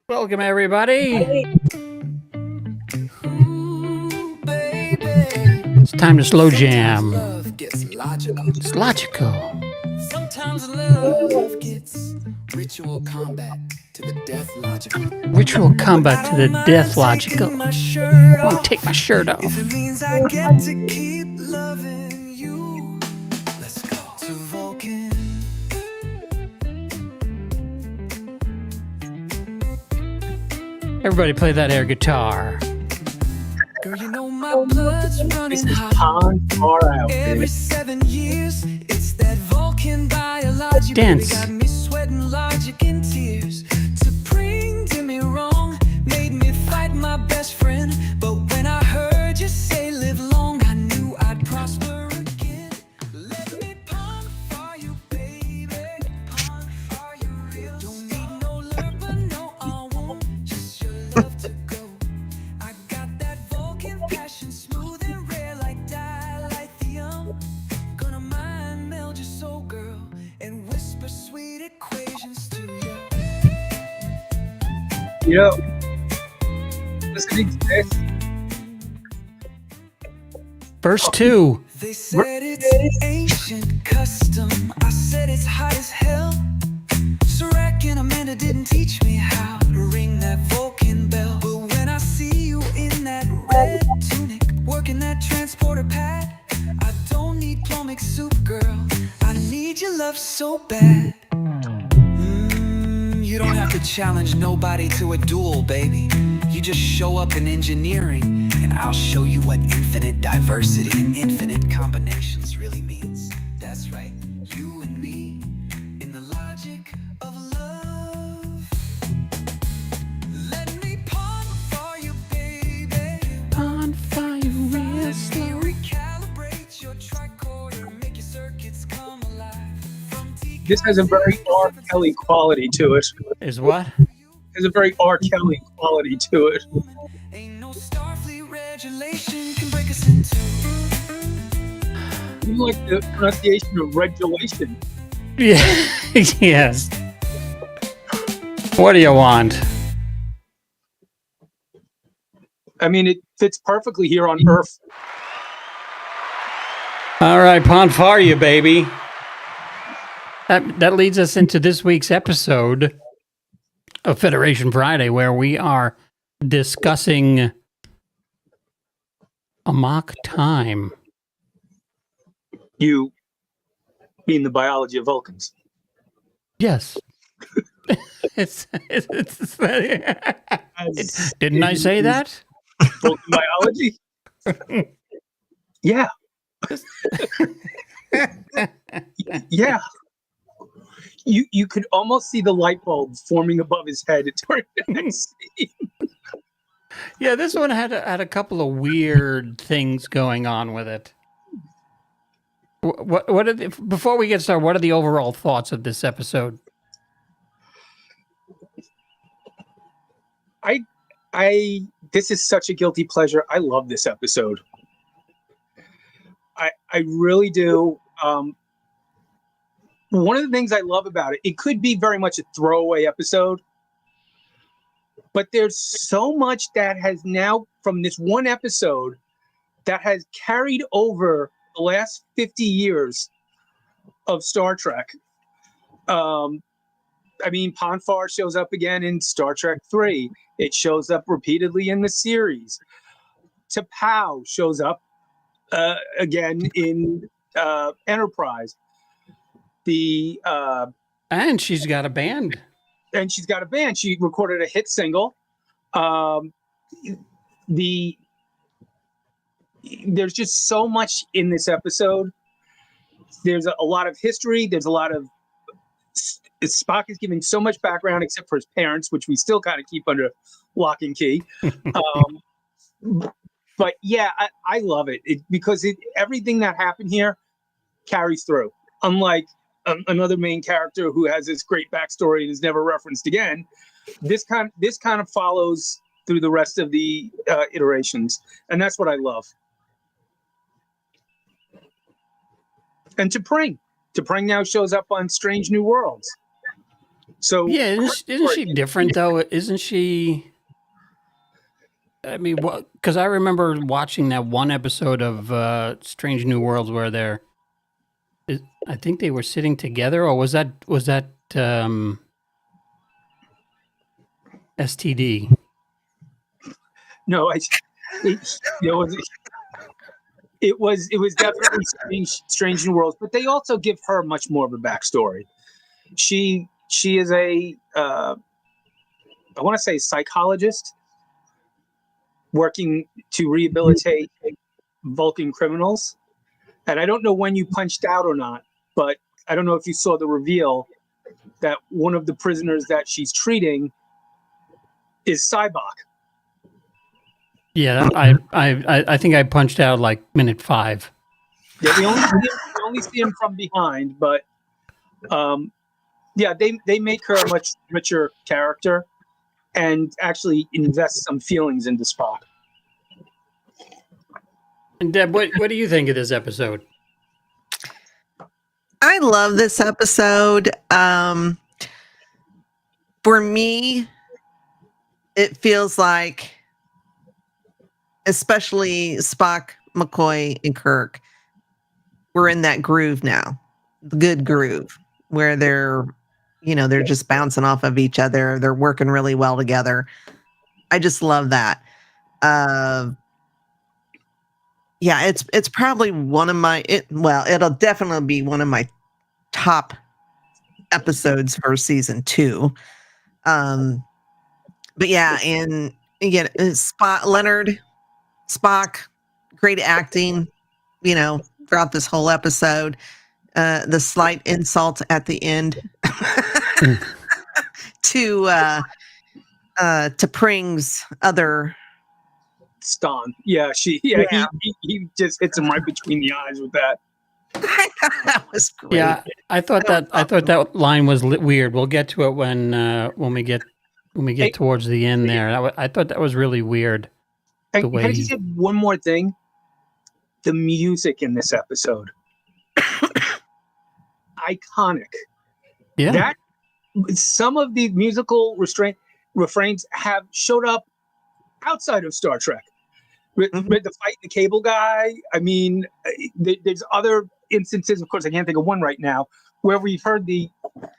Welcome, everybody. It's time to slow jam. It's logical. Sometimes love gets ritual combat to the death logical. Ritual combat to the death logical. I won't take my shirt If off. it means I get to keep loving you, let's go to Vulcan. Everybody play that air guitar. Girl, you know my blood's running This is hot. Pon Farr out, Every baby. 7 years, it's that Vulcan biology. Dance. Baby, got me sweating logic and tears. Supreme, did me wrong, made me fight my best friend. But when I heard you say live long, I knew I'd prosper again. Let me Pon Farr you, baby. Pon Farr you real. Don't need no love, but no, I won't. Just your love to go. I got that Vulcan passion, smooth and rare like dilithium. Gonna mind meld your soul, girl, and whisper sweet equations to you. Yo, listening to this, Verse 2. They said it's ancient custom. I said it's hot as hell. Serac and Amanda didn't teach me how to ring that Vulcan bell. But when I see you in that red tunic, working that transporter pad, I don't need plumbing soup, girl. I need your love so bad. You don't have to challenge nobody to a duel, baby. You just show up in engineering, and I'll show you what infinite diversity and infinite combinations really means. That's right, you and me, in the logic of love. Let me Pon Farr you, baby. Pon Farr you real Let slow. me recalibrate your tricorder, make your circuits come alive. From this has a very R. Kelly quality to it. Is what? There's a very R. Kelly quality to it. Ain't no Starfleet regulation can break us into. You like the pronunciation of regulation. Yeah. Yes. What do you want? I mean, it fits perfectly here on Earth. All right, Pon Farr you, baby. That leads us into this week's episode of Federation Friday, where we are discussing Amok Time. You mean the biology of Vulcans. Yes. Didn't I say that? Vulcan biology? Yeah. Yeah. You could almost see the light bulb forming above his head during the next scene. Yeah, this one had a couple of weird things going on with it. What are before we get started? What are the overall thoughts of this episode? This is such a guilty pleasure. I love this episode. I really do. One of the things I love about it, it could be very much a throwaway episode, but there's so much that has now, from this one episode, that has carried over the last 50 years of Star Trek. I mean, Pon Farr shows up again in Star Trek 3. It shows up repeatedly in the series. T'Pau shows up again in Enterprise. And she's got a band. And she's got a band. She recorded a hit single. There's just so much in this episode. There's a lot of history. There's a lot of Spock is giving so much background, except for his parents, which we still kind of keep under lock and key. But yeah, I love it, because everything that happened here carries through. Unlike another main character who has this great backstory and is never referenced again, this kind of follows through the rest of the iterations, and that's what I love. And T'Pring now shows up on Strange New Worlds. So Yeah, isn't she different though? Isn't she? I mean, because I remember watching that one episode of Strange New Worlds where I think they were sitting together, or was that STD? no, it was definitely Strange New Worlds, but they also give her much more of a backstory. She is a I want to say psychologist working to rehabilitate Vulcan criminals. And I don't know when you punched out or not, but I don't know if you saw the reveal that one of the prisoners that she's treating is Cybok. Yeah, I think I punched out like minute 5. Yeah, we only see him from behind, but yeah, they make her a much richer character and actually invest some feelings into Spock. And Deb, what do you think of this episode? I love this episode. For me, it feels like, especially Spock, McCoy, and Kirk, we're in that groove now, the good groove, where they're just bouncing off of each other. They're working really well together. I just love that. Yeah, it's probably one of it'll definitely be one of my top episodes for season 2. But yeah, and again, Spock, great acting, throughout this whole episode. The slight insult at the end to Pring's other Ston. Yeah, he just hits him right between the eyes with that. that was great. Yeah, I thought that line was weird. We'll get to it when we get towards the end there. I thought that was really weird. And can I just say one more thing? The music in this episode, iconic. Yeah, That some of the musical refrains have showed up outside of Star Trek. With the fight the cable guy. I mean, there's other instances, of course I can't think of one right now, where we've heard the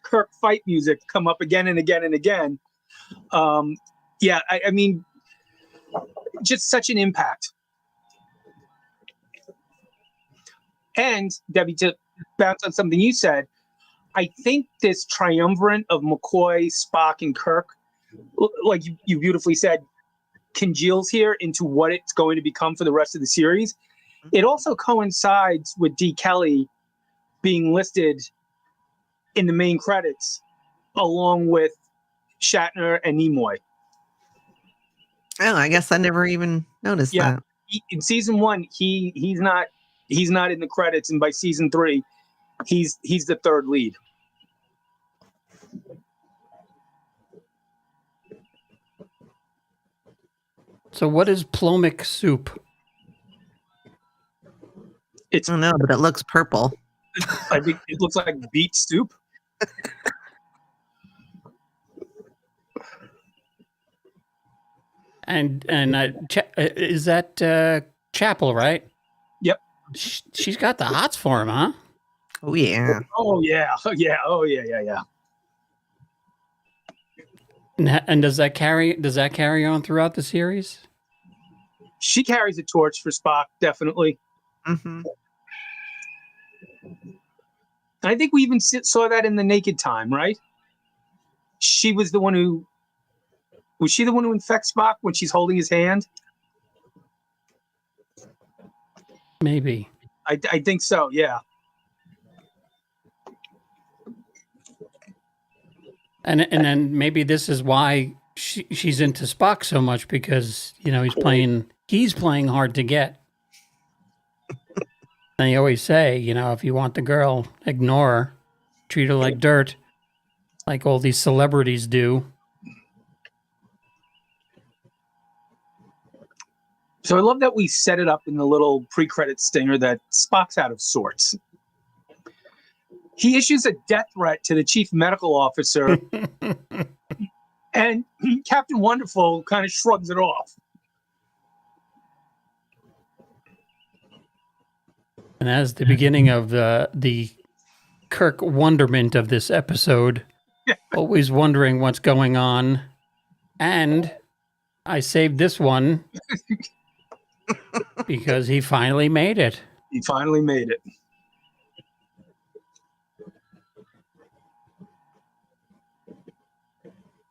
Kirk fight music come up again and again and again. Yeah, I mean, just such an impact. And Debbie, to bounce on something you said, I think this triumvirate of McCoy, Spock, and Kirk, like you beautifully said, congeals here into what it's going to become for the rest of the series. It also coincides with D. Kelly being listed in the main credits along with Shatner and Nimoy. Oh, I guess I never even noticed that. In season 1, he's not in the credits, and by season 3, he's the third lead. So what is plomic soup? I don't know, but it looks purple. I think it looks like beet soup. And is that Chapel, right? Yep. She's got the hots for him, huh? Oh yeah. Oh yeah. Oh yeah. And does that carry on throughout the series? She carries a torch for Spock, definitely. Mm-hmm. I think we even saw that in the Naked Time, right? She was the one who infects Spock when she's holding his hand? Maybe. I think so, yeah. And then maybe this is why she's into Spock so much, because he's playing hard to get. And they always say, if you want the girl, ignore her, treat her like dirt, like all these celebrities do. So I love that we set it up in the little pre-credit stinger that Spock's out of sorts. He issues a death threat to the chief medical officer, and Captain Wonderful kind of shrugs it off. And as the beginning of the Kirk wonderment of this episode, always wondering what's going on. And I saved this one because he finally made it. He finally made it.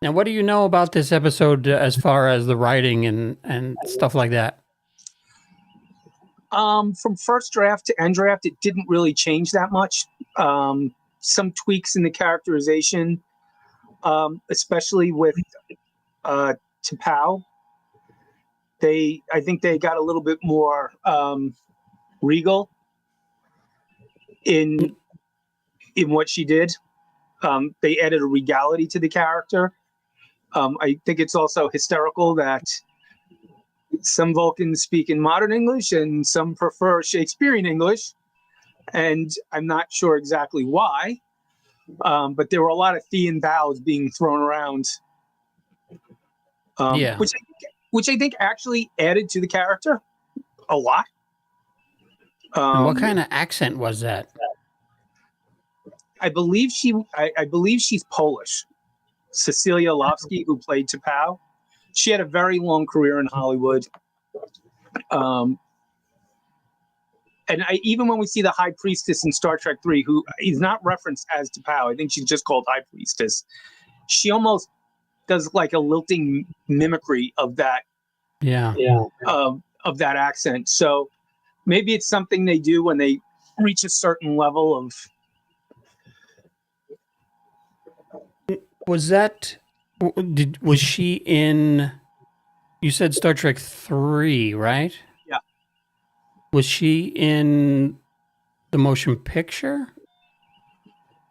Now, what do you know about this episode as far as the writing and stuff like that? From first draft to end draft, it didn't really change that much. Some tweaks in the characterization, especially with T'Pau. I think they got a little bit more regal in what she did. They added a regality to the character. I think it's also hysterical that some Vulcans speak in modern English and some prefer Shakespearean English. And I'm not sure exactly why, but there were a lot of thee and thous being thrown around. Which I think actually added to the character a lot. And what kind of accent was that? I believe she's Polish. Cecilia Lovsky, who played T'Pau, she had a very long career in Hollywood. And even when we see the High Priestess in Star Trek 3, who is not referenced as T'Pau, I think she's just called High Priestess. She almost does like a lilting mimicry of that. Of that accent. So maybe it's something they do when they reach a certain level of. Was she in? You said Star Trek 3, right? Yeah. Was she in the motion picture?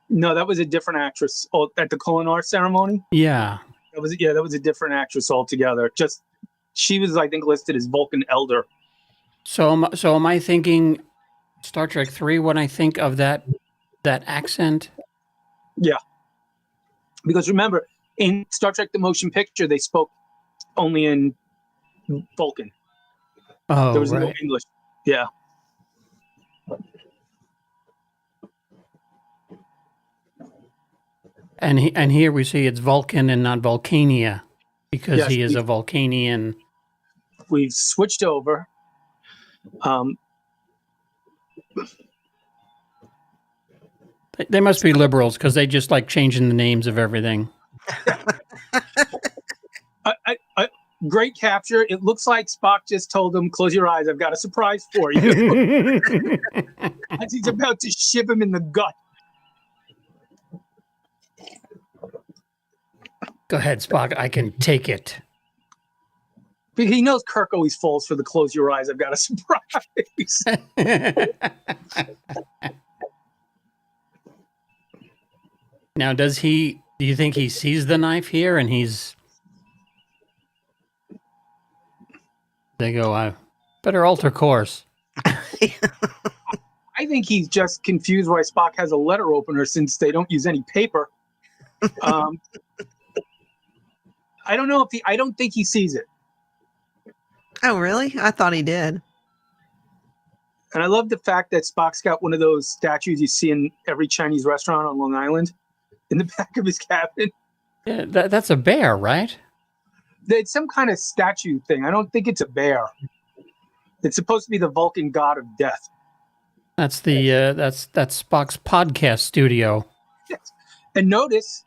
No, that was a different actress. Oh, at the Kulinar ceremony. Yeah. That was a different actress altogether. Just she was, I think, listed as Vulcan Elder. So am I thinking Star Trek 3 when I think of that accent? Yeah. Because remember, in Star Trek the Motion Picture, they spoke only in Vulcan. Oh, there was right. no English. Yeah. And here we see it's Vulcan and not Vulcania because Yes, he is a Vulcanian. We've switched over. They must be liberals because they just like changing the names of everything. Great capture. It looks like Spock just told him, "Close your eyes. I've got a surprise for you." As he's about to ship him in the gut. Go ahead, Spock. I can take it. But he knows Kirk always falls for the "close your eyes. I've got a surprise." Now, do you think he sees the knife here and they go, I better alter course. I think he's just confused why Spock has a letter opener since they don't use any paper. I don't know I don't think he sees it. Oh, really? I thought he did. And I love the fact that Spock's got one of those statues you see in every Chinese restaurant on Long Island in the back of his cabin. Yeah, that's a bear, right? It's some kind of statue thing. I don't think it's a bear. It's supposed to be the Vulcan god of death. That's that's Spock's podcast studio. Yes. And notice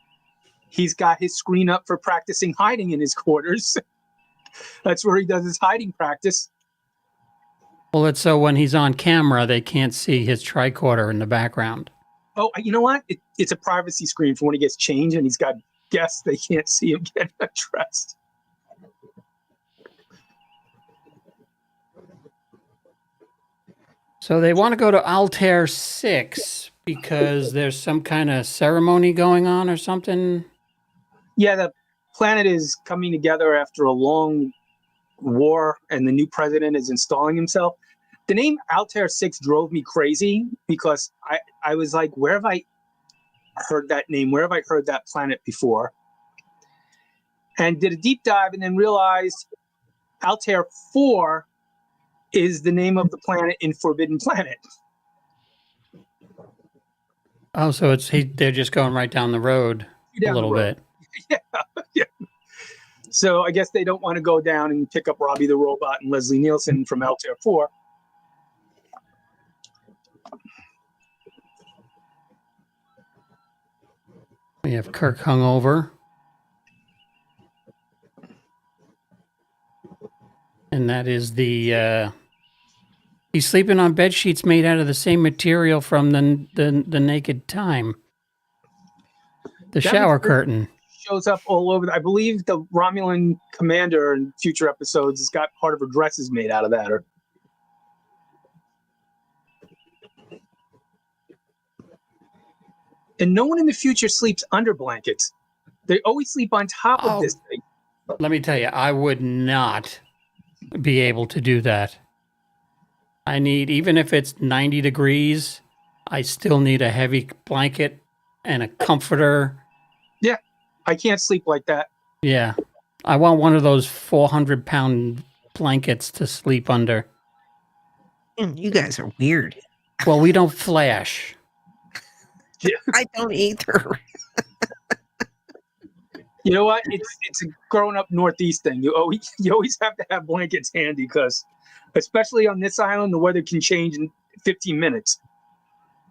he's got his screen up for practicing hiding in his quarters. That's where he does his hiding practice. Well, it's so when he's on camera, they can't see his tricorder in the background. Oh, you know what? It's a privacy screen for when he gets changed and he's got guests. They can't see him get dressed. So they want to go to Altair 6 because there's some kind of ceremony going on or something. Yeah, the planet is coming together after a long war and the new president is installing himself. The name Altair 6 drove me crazy because I was like, where have I heard that name? Where have I heard that planet before? And did a deep dive and then realized Altair 4 is the name of the planet in Forbidden Planet. Oh, so they're just going right down the road a little bit. Yeah. So I guess they don't want to go down and pick up Robbie the Robot and Leslie Nielsen from Altair 4. We have Kirk hungover. And that is he's sleeping on bed sheets made out of the same material from the Naked Time. The shower curtain shows up all over. I believe the Romulan commander in future episodes has got part of her dresses made out of that. And no one in the future sleeps under blankets. They always sleep on top of this thing. Let me tell you, I would not be able to do that. I need, even if it's 90 degrees, I still need a heavy blanket and a comforter. Yeah, I can't sleep like that. Yeah, I want one of those 400-pound blankets to sleep under. You guys are weird. Well, we don't flash. I don't either. You know what? It's a growing up Northeast thing. You always have to have blankets handy because, especially on this island, the weather can change in 15 minutes.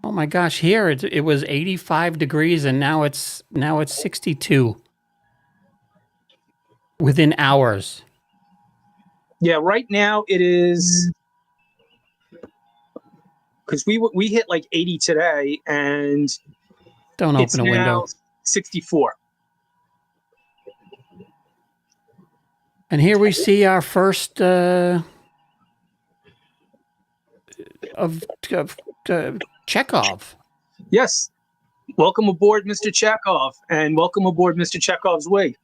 Oh my gosh! Here it was 85 degrees, and now it's 62 within hours. Yeah, right now it is, because we hit like 80 today, and don't open a window. 64. And here we see our first of Chekhov. Yes. Welcome aboard, Mr. Chekhov, and welcome aboard, Mr. Chekhov's wig.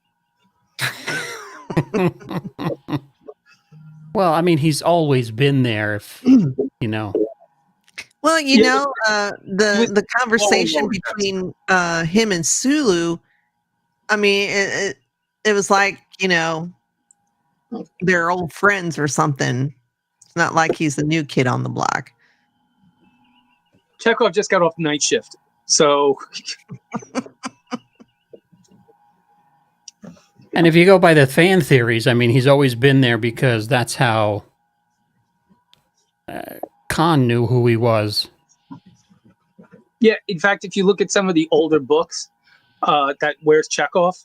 Well, I mean, he's always been there, if you know. Well, the conversation between him and Sulu, I mean, it was like, they're old friends or something. It's not like he's the new kid on the block. Chekhov just got off night shift, so. And if you go by the fan theories, I mean, he's always been there because that's how Khan knew who he was. Yeah, in fact, if you look at some of the older books, that where's Chekhov,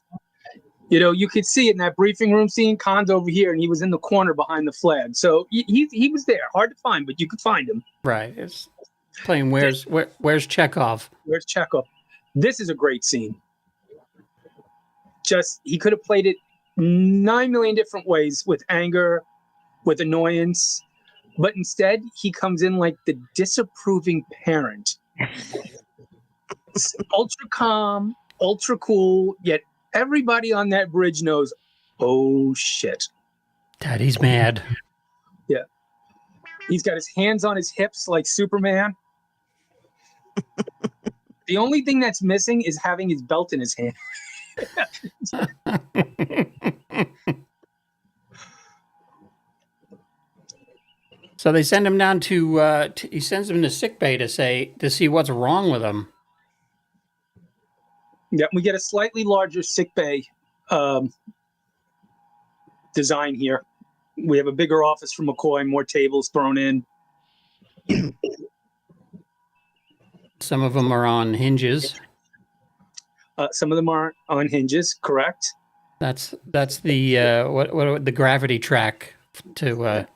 you could see it in that briefing room scene. Khan's over here, and he was in the corner behind the flag. So he was there, hard to find, but you could find him. Right. It's playing where's Chekhov? Where's Chekhov? This is a great scene. Just, he could have played it 9 million different ways, with anger, with annoyance, but instead he comes in like the disapproving parent. It's ultra calm, ultra cool, yet everybody on that bridge knows, oh shit. Daddy's mad. Yeah. He's got his hands on his hips like Superman. The only thing that's missing is having his belt in his hand. So they send him down he sends him to sickbay to see what's wrong with him. Yeah, we get a slightly larger sickbay design here. We have a bigger office for McCoy, more tables thrown in. Some of them are on hinges. Some of them are on hinges, correct? That's the what the gravity track to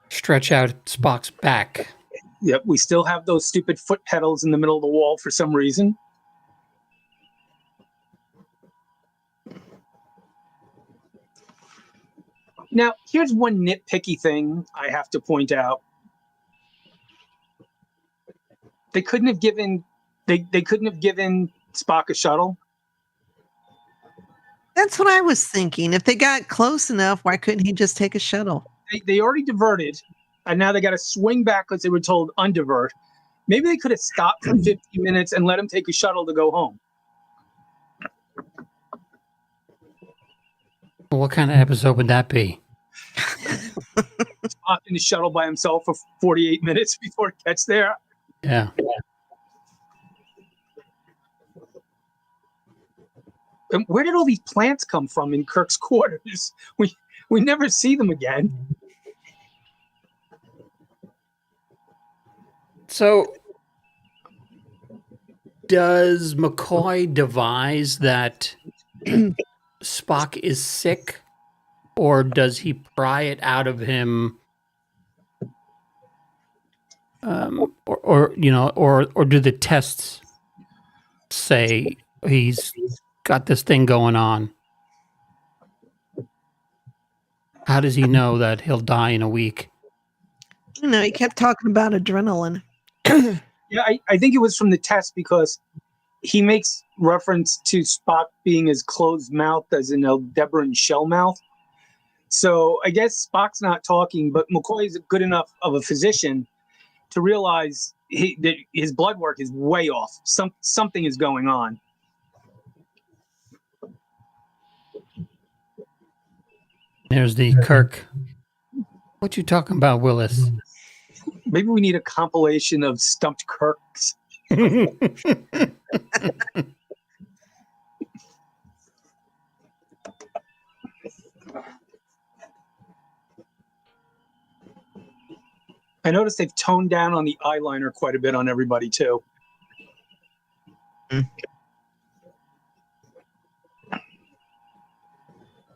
stretch out Spock's back. Yep, we still have those stupid foot pedals in the middle of the wall for some reason. Now, here's one nitpicky thing I have to point out. They couldn't have given Spock a shuttle. That's what I was thinking. If they got close enough, why couldn't he just take a shuttle? They already diverted, and now they got to swing back because they were told undivert. Maybe they could have stopped for 15 minutes and let him take a shuttle to go home. What kind of episode would that be? Spock in the shuttle by himself for 48 minutes before it gets there. Yeah. And where did all these plants come from in Kirk's quarters? We never see them again. So, does McCoy devise that Spock is sick, or does he pry it out of him? Or do the tests say he's got this thing going on? How does he know that he'll die in a week? He kept talking about adrenaline. Yeah, I think it was from the test because he makes reference to Spock being as closed-mouthed as in Aldebaran shell mouth. So I guess Spock's not talking, but McCoy is good enough of a physician to realize that his blood work is way off. Something is going on. There's the Kirk. What you talking about, Willis? Maybe we need a compilation of stumped Kirks. I noticed they've toned down on the eyeliner quite a bit on everybody too.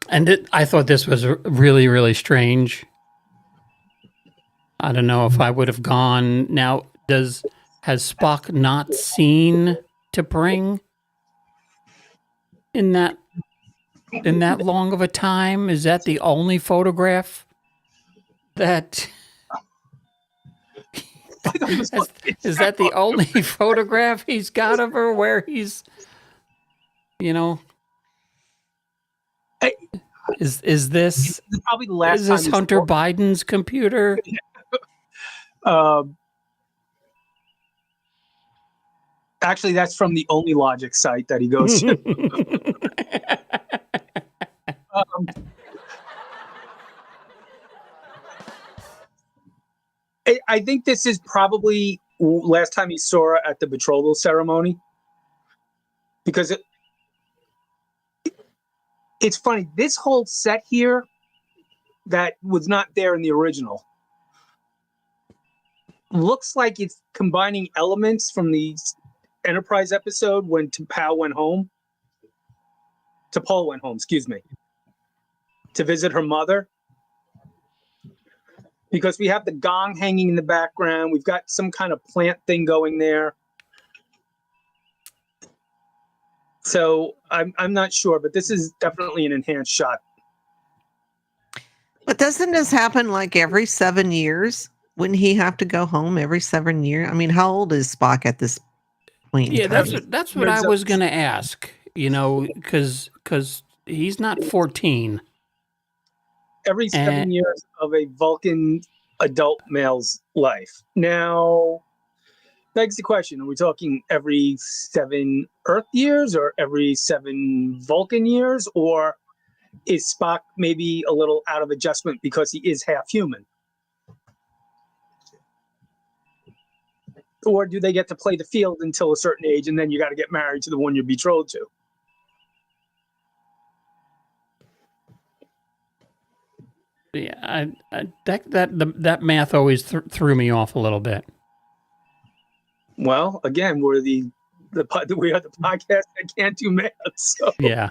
And I thought this was really, really strange. I don't know if I would have gone. Now, has Spock not seen T'Pring in that long of a time? Is that the only photograph that? Is that the only photograph he's got of her where he's, Is this probably the last is this time Hunter Biden's computer? Actually, that's from the Only Logic site that he goes to. I think this is probably last time he saw her at the betrothal ceremony, because it's funny. This whole set here that was not there in the original looks like it's combining elements from the Enterprise episode when T'Pol went home, excuse me, to visit her mother. Because we have the gong hanging in the background. We've got some kind of plant thing going there. So I'm not sure, but this is definitely an enhanced shot. But doesn't this happen like every 7 years? Wouldn't he have to go home every 7 years? I mean, how old is Spock at this point? Yeah, that's what I was going to ask. Because he's not 14. Every 7 years of a Vulcan adult male's life. Now, begs the question, are we talking every 7 Earth years or every 7 Vulcan years? Or is Spock maybe a little out of adjustment because he is half human? Or do they get to play the field until a certain age and then you got to get married to the one you're betrothed to? Yeah, that math always threw me off a little bit. Well, again, we are the podcast that can't do math. So yeah,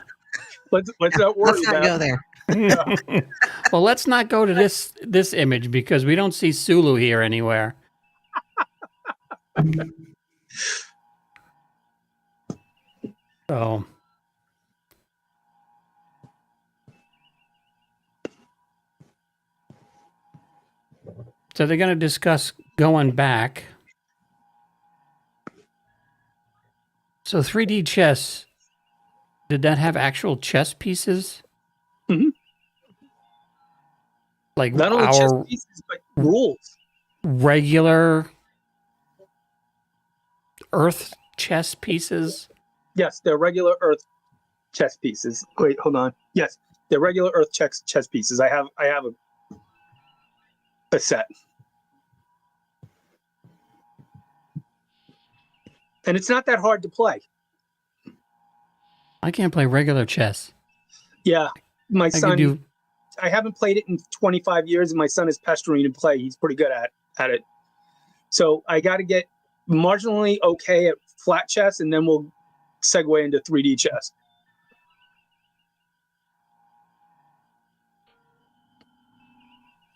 let's not worry about go there. Well, let's not go to this image because we don't see Sulu here anywhere. So. So they're going to discuss going back. So 3D chess, did that have actual chess pieces? Mm-hmm. Like not only chess pieces, but rules. Regular Earth chess pieces? Yes, they're regular Earth chess pieces. Wait, hold on. Yes, they're regular Earth chess pieces. I have a set, and it's not that hard to play. I can't play regular chess. Yeah, my I son. could do. I haven't played it in 25 years, and my son is pestering to play. He's pretty good at it. So I got to get marginally okay at flat chess, and then we'll segue into 3D chess.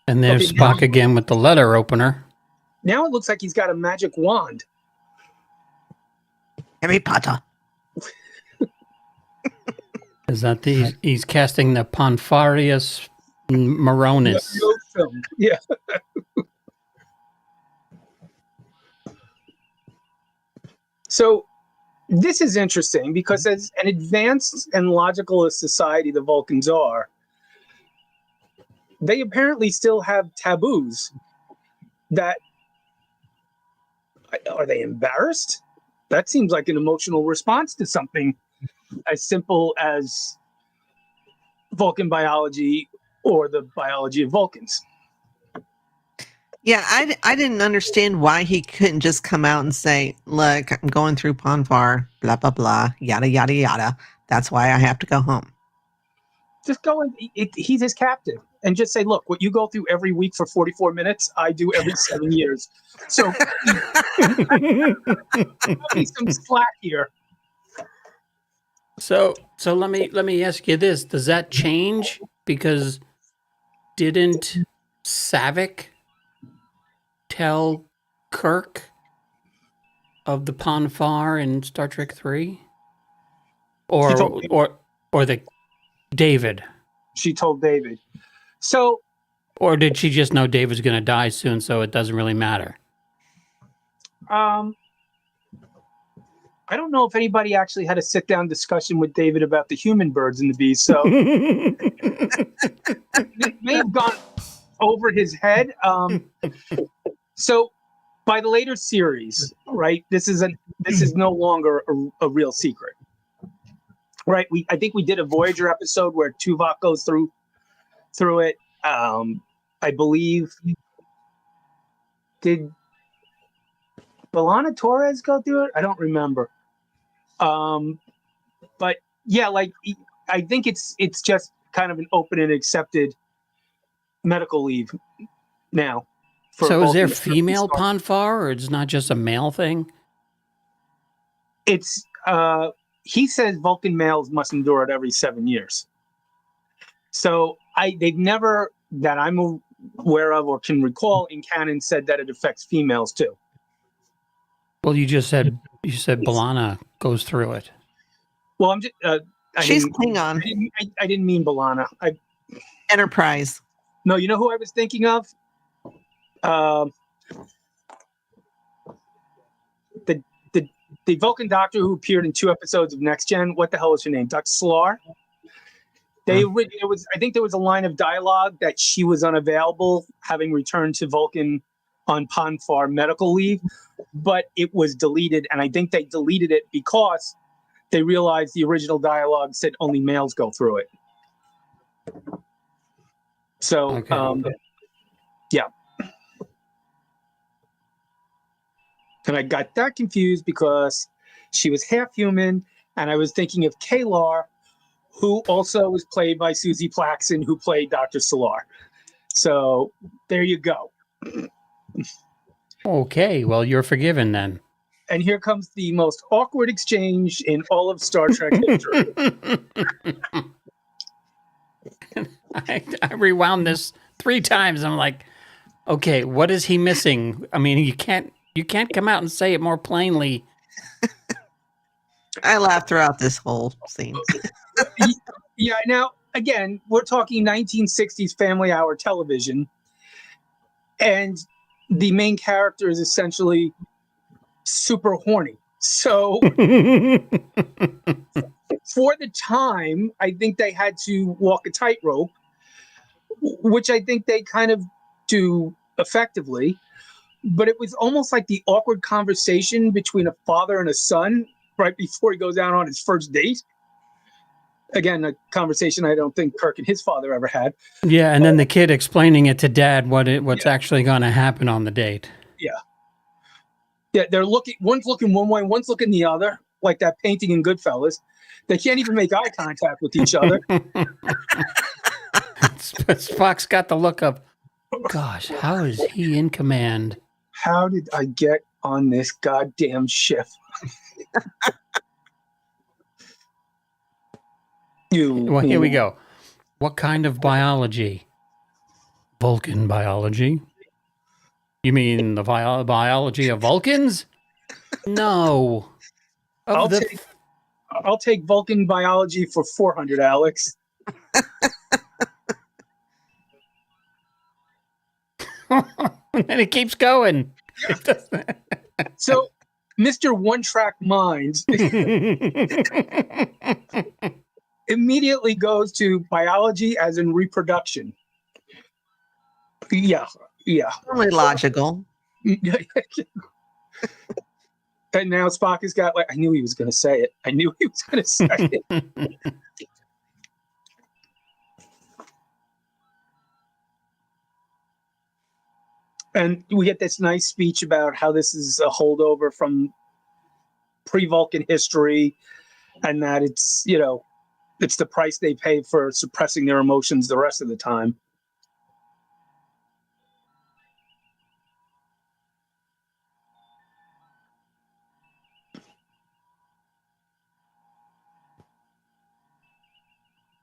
And there's Okay, now- Spock again with the letter opener. Now it looks like he's got a magic wand. Harry Potter. Is that he's casting the Pon Farrius Moronis? Yeah. So this is interesting because as an advanced and logical as society the Vulcans are, they apparently still have taboos that are they embarrassed? That seems like an emotional response to something as simple as Vulcan biology or the biology of Vulcans. Yeah, I didn't understand why he couldn't just come out and say, look, I'm going through Pon Farr, blah, blah, blah, yada, yada, yada. That's why I have to go home. Just go and he's his captive and just say, look, what you go through every week for 44 minutes, I do every 7 years. So cut me some slack here. So let me ask you this: does that change? Because didn't Savick tell Kirk of the Pon Farr in Star Trek 3? Or the David? She told David. So Or did she just know David's going to die soon, so it doesn't really matter? I don't know if anybody actually had a sit-down discussion with David about the human birds and the bees, so it may have gone over his head. So by the later series, right, this is no longer a real secret, right? I think we did a Voyager episode where Tuvok goes through it. I believe, did Belana Torres go through it? I don't remember. But yeah, like I think it's just kind of an open and accepted medical leave now. So is there female Pon Farr, or it's not just a male thing? It's he says Vulcan males must endure it every 7 years. So they've never, that I'm aware of or can recall in canon, said that it affects females too. Well, you said Belana goes through it. Well, I'm just She's Klingon. I didn't mean Belana. Enterprise. No, you know who I was thinking of? The Vulcan doctor who appeared in 2 episodes of Next Gen. What the hell was her name? Dr. Slar. I think there was a line of dialogue that she was unavailable, having returned to Vulcan on Pon Farr medical leave, but it was deleted, and I think they deleted it because they realized the original dialogue said only males go through it. So, Okay. yeah. And I got that confused because she was half human, and I was thinking of Kalar, who also was played by Susie Plaxton, who played Dr. Solar. So there you go. Okay, well, you're forgiven then. And here comes the most awkward exchange in all of Star Trek history. I rewound this 3 times. I'm like, okay, what is he missing? I mean, you can't come out and say it more plainly. I laughed throughout this whole scene. Yeah, now, again, we're talking 1960s Family Hour television. And the main character is essentially super horny. So for the time, I think they had to walk a tightrope, which I think they kind of do effectively. but it was almost like the awkward conversation between a father and a son right before he goes out on his first date. Again, a conversation I don't think Kirk and his father ever had. Yeah, and then the kid explaining it to dad what's actually going to happen on the date. Yeah, they're looking. One's looking one way, one's looking the other, like that painting in Goodfellas. They can't even make eye contact with each other. Spock's got the look of, gosh, how is he in command? How did I get on this goddamn ship? Well, here we go. What kind of biology? Vulcan biology? You mean the biology of Vulcans? No. I'll take Vulcan biology for 400, Alex. And it keeps going. So, Mr. One-Track Mind immediately goes to biology as in reproduction. Yeah. Only logical. And now Spock has got I knew he was going to say it. And we get this nice speech about how this is a holdover from pre-Vulcan history, and that it's the price they pay for suppressing their emotions the rest of the time.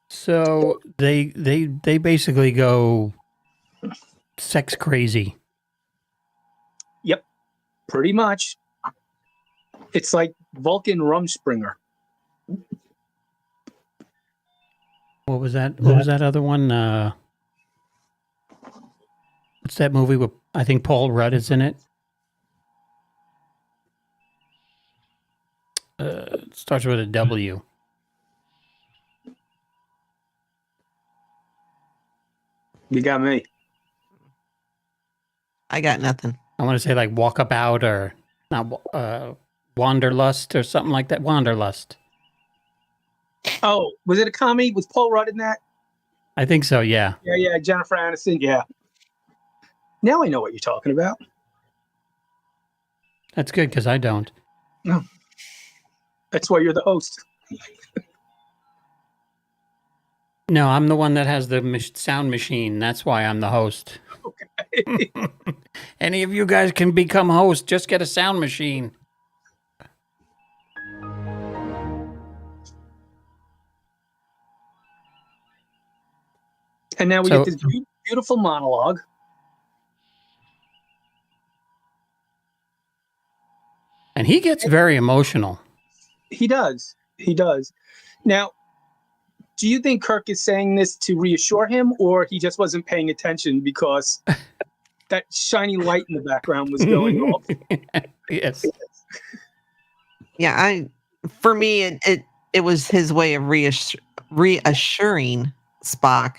So they basically go sex crazy. Yep, pretty much. It's like Vulcan Rumspringer. What was that? What was that other one? What's that movie with, I think Paul Rudd is in it? It starts with a W. You got me. I got nothing. I want to say like Walkabout or not, Wanderlust or something like that. Wanderlust. Oh, was it a comedy? Was Paul Rudd in that? I think so, yeah. Yeah, Jennifer Aniston, yeah. Now I know what you're talking about. That's good because I don't. No. That's why you're the host. No, I'm the one that has the sound machine. That's why I'm the host. Okay. Any of you guys can become host. Just get a sound machine. And now we get this beautiful monologue. And he gets very emotional. He does. Now, do you think Kirk is saying this to reassure him, or he just wasn't paying attention because that shiny light in the background was going off? Yes. Yeah, for me, it was his way of reassuring Spock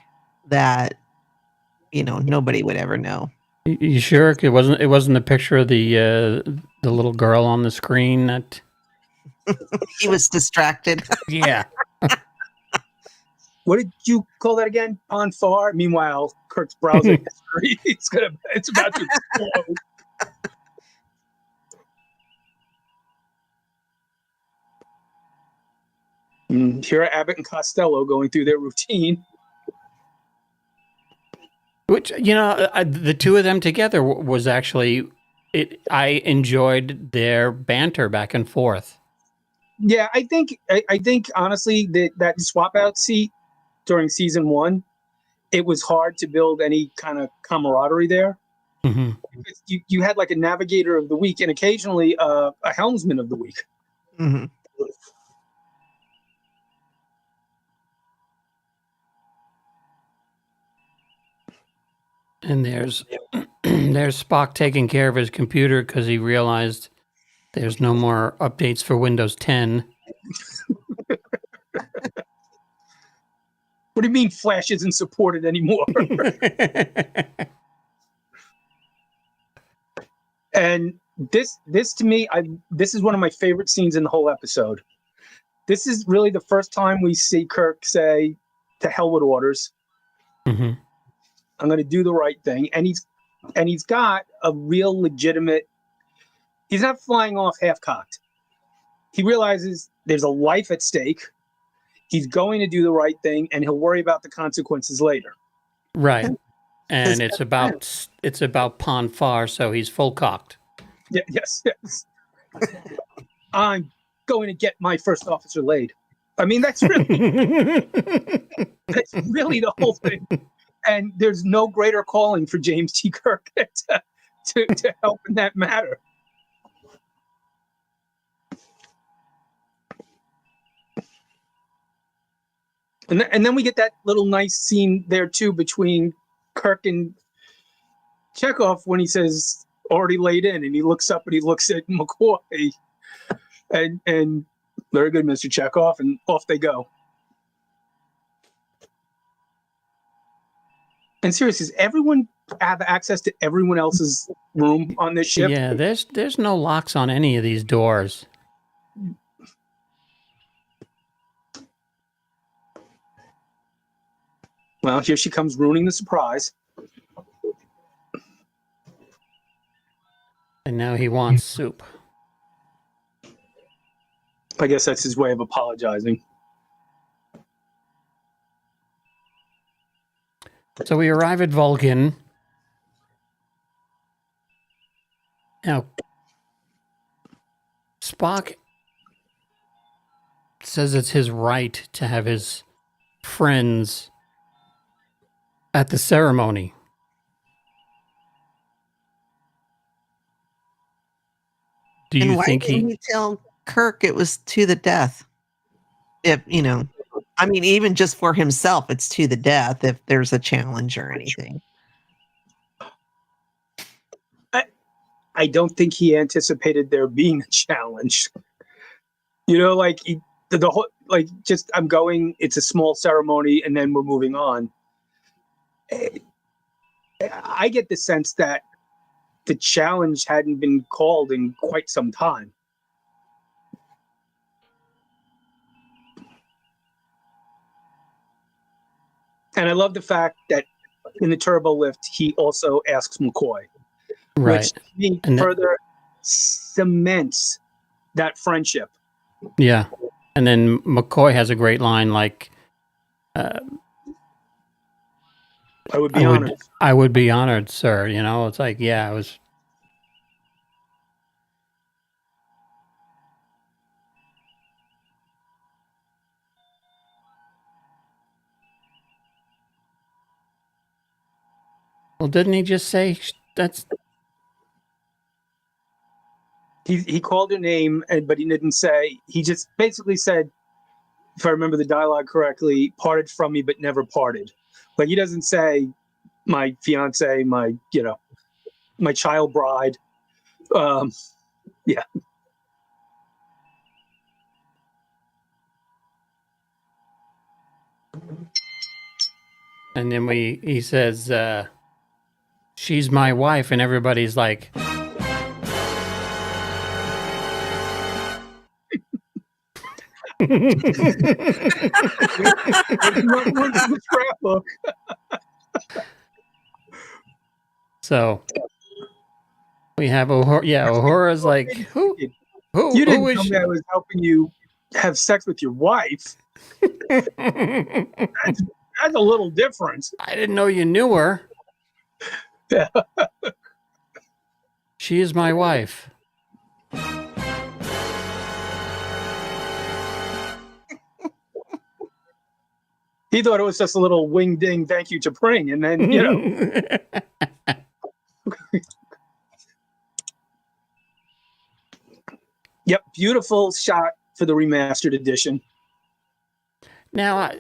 that nobody would ever know. You sure it wasn't the picture of the little girl on the screen that He was distracted. yeah. What did you call that again? Pon Farr? Meanwhile, Kirk's browsing history. It's about to explode. Here are Abbott and Costello going through their routine. Which, the two of them together was actually, I enjoyed their banter back and forth. Yeah, I think honestly that swap out seat during season 1, it was hard to build any kind of camaraderie there. Mm-hmm. You had like a navigator of the week and occasionally a helmsman of the week. Mm-hmm. And there's Spock taking care of his computer because he realized there's no more updates for Windows 10. What do you mean Flash isn't supported anymore? And this to me, this is one of my favorite scenes in the whole episode. This is really the first time we see Kirk say, "To hell with orders. Mm-hmm. I'm going to do the right thing." And he's got a real legitimate. He's not flying off half-cocked. He realizes there's a life at stake. He's going to do the right thing, and he'll worry about the consequences later. Right. And it's about Pon Farr, so he's full cocked. Yeah, yes. I'm going to get my first officer laid. I mean, that's really the whole thing. And there's no greater calling for James T. Kirk to help in that matter. And then we get that little nice scene there too between Kirk and Chekhov when he says already laid in, and he looks up and he looks at McCoy and very good, Mr. Chekhov, and off they go. And seriously, does everyone have access to everyone else's room on this ship? Yeah, there's no locks on any of these doors. Well, here she comes ruining the surprise. And now he wants soup. I guess that's his way of apologizing. So we arrive at Vulcan. Now, Spock says it's his right to have his friends at the ceremony. Do you And why think didn't he tell Kirk it was to the death? If, I mean, even just for himself, it's to the death if there's a challenge or anything. I don't think he anticipated there being a challenge. Like the whole, like, just I'm going. It's a small ceremony, and then we're moving on. I get the sense that the challenge hadn't been called in quite some time. And I love the fact that in the turbo lift, he also asks McCoy, right? Which further cements that friendship. Yeah. And then McCoy has a great line like, I would be honored. I would be honored, sir. It's like, yeah, I was. Well, didn't he just say that's... He called her name, but he didn't say. He just basically said, if I remember the dialogue correctly, parted from me but never parted. Like, he doesn't say my fiance, my child bride. Yeah. And then he says, she's my wife, and everybody's like, so we have Uhura. Yeah, Uhura's like, who You didn't is tell she? me I was helping you have sex with your wife. That's a little different. I didn't know you knew her. Yeah. She is my wife. He thought it was just a little wing ding thank you to Pring, and then Yep, beautiful shot for the remastered edition. Now,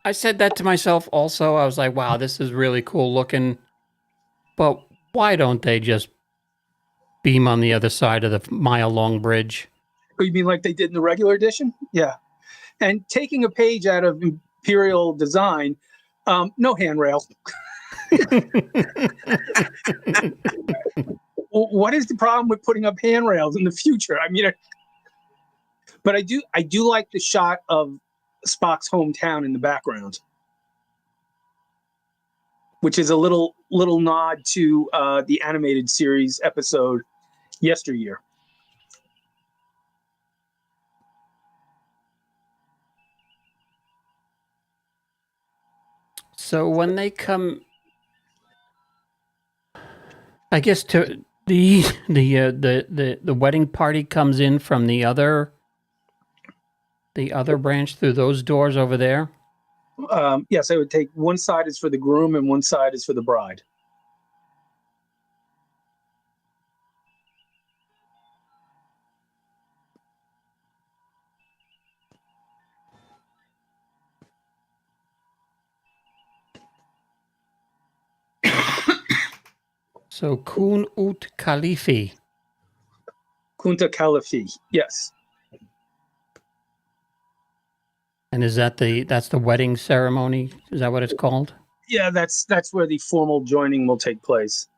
I said that to myself also. I was like, wow, this is really cool looking. But why don't they just beam on the other side of the mile-long bridge? Oh, you mean like they did in the regular edition? Yeah. And taking a page out of Imperial design, no handrail. Well, what is the problem with putting up handrails in the future? I mean, but I do like the shot of Spock's hometown in the background, which is a little nod to the animated series episode Yesteryear. So when they come, I guess to the wedding party comes in from the other branch through those doors over there. Yes, I would take one side is for the groom and one side is for the bride. So Kun Ut Khalifi. Kunta Kalafi, yes. And is that's the wedding ceremony? Is that what it's called? Yeah, that's where the formal joining will take place.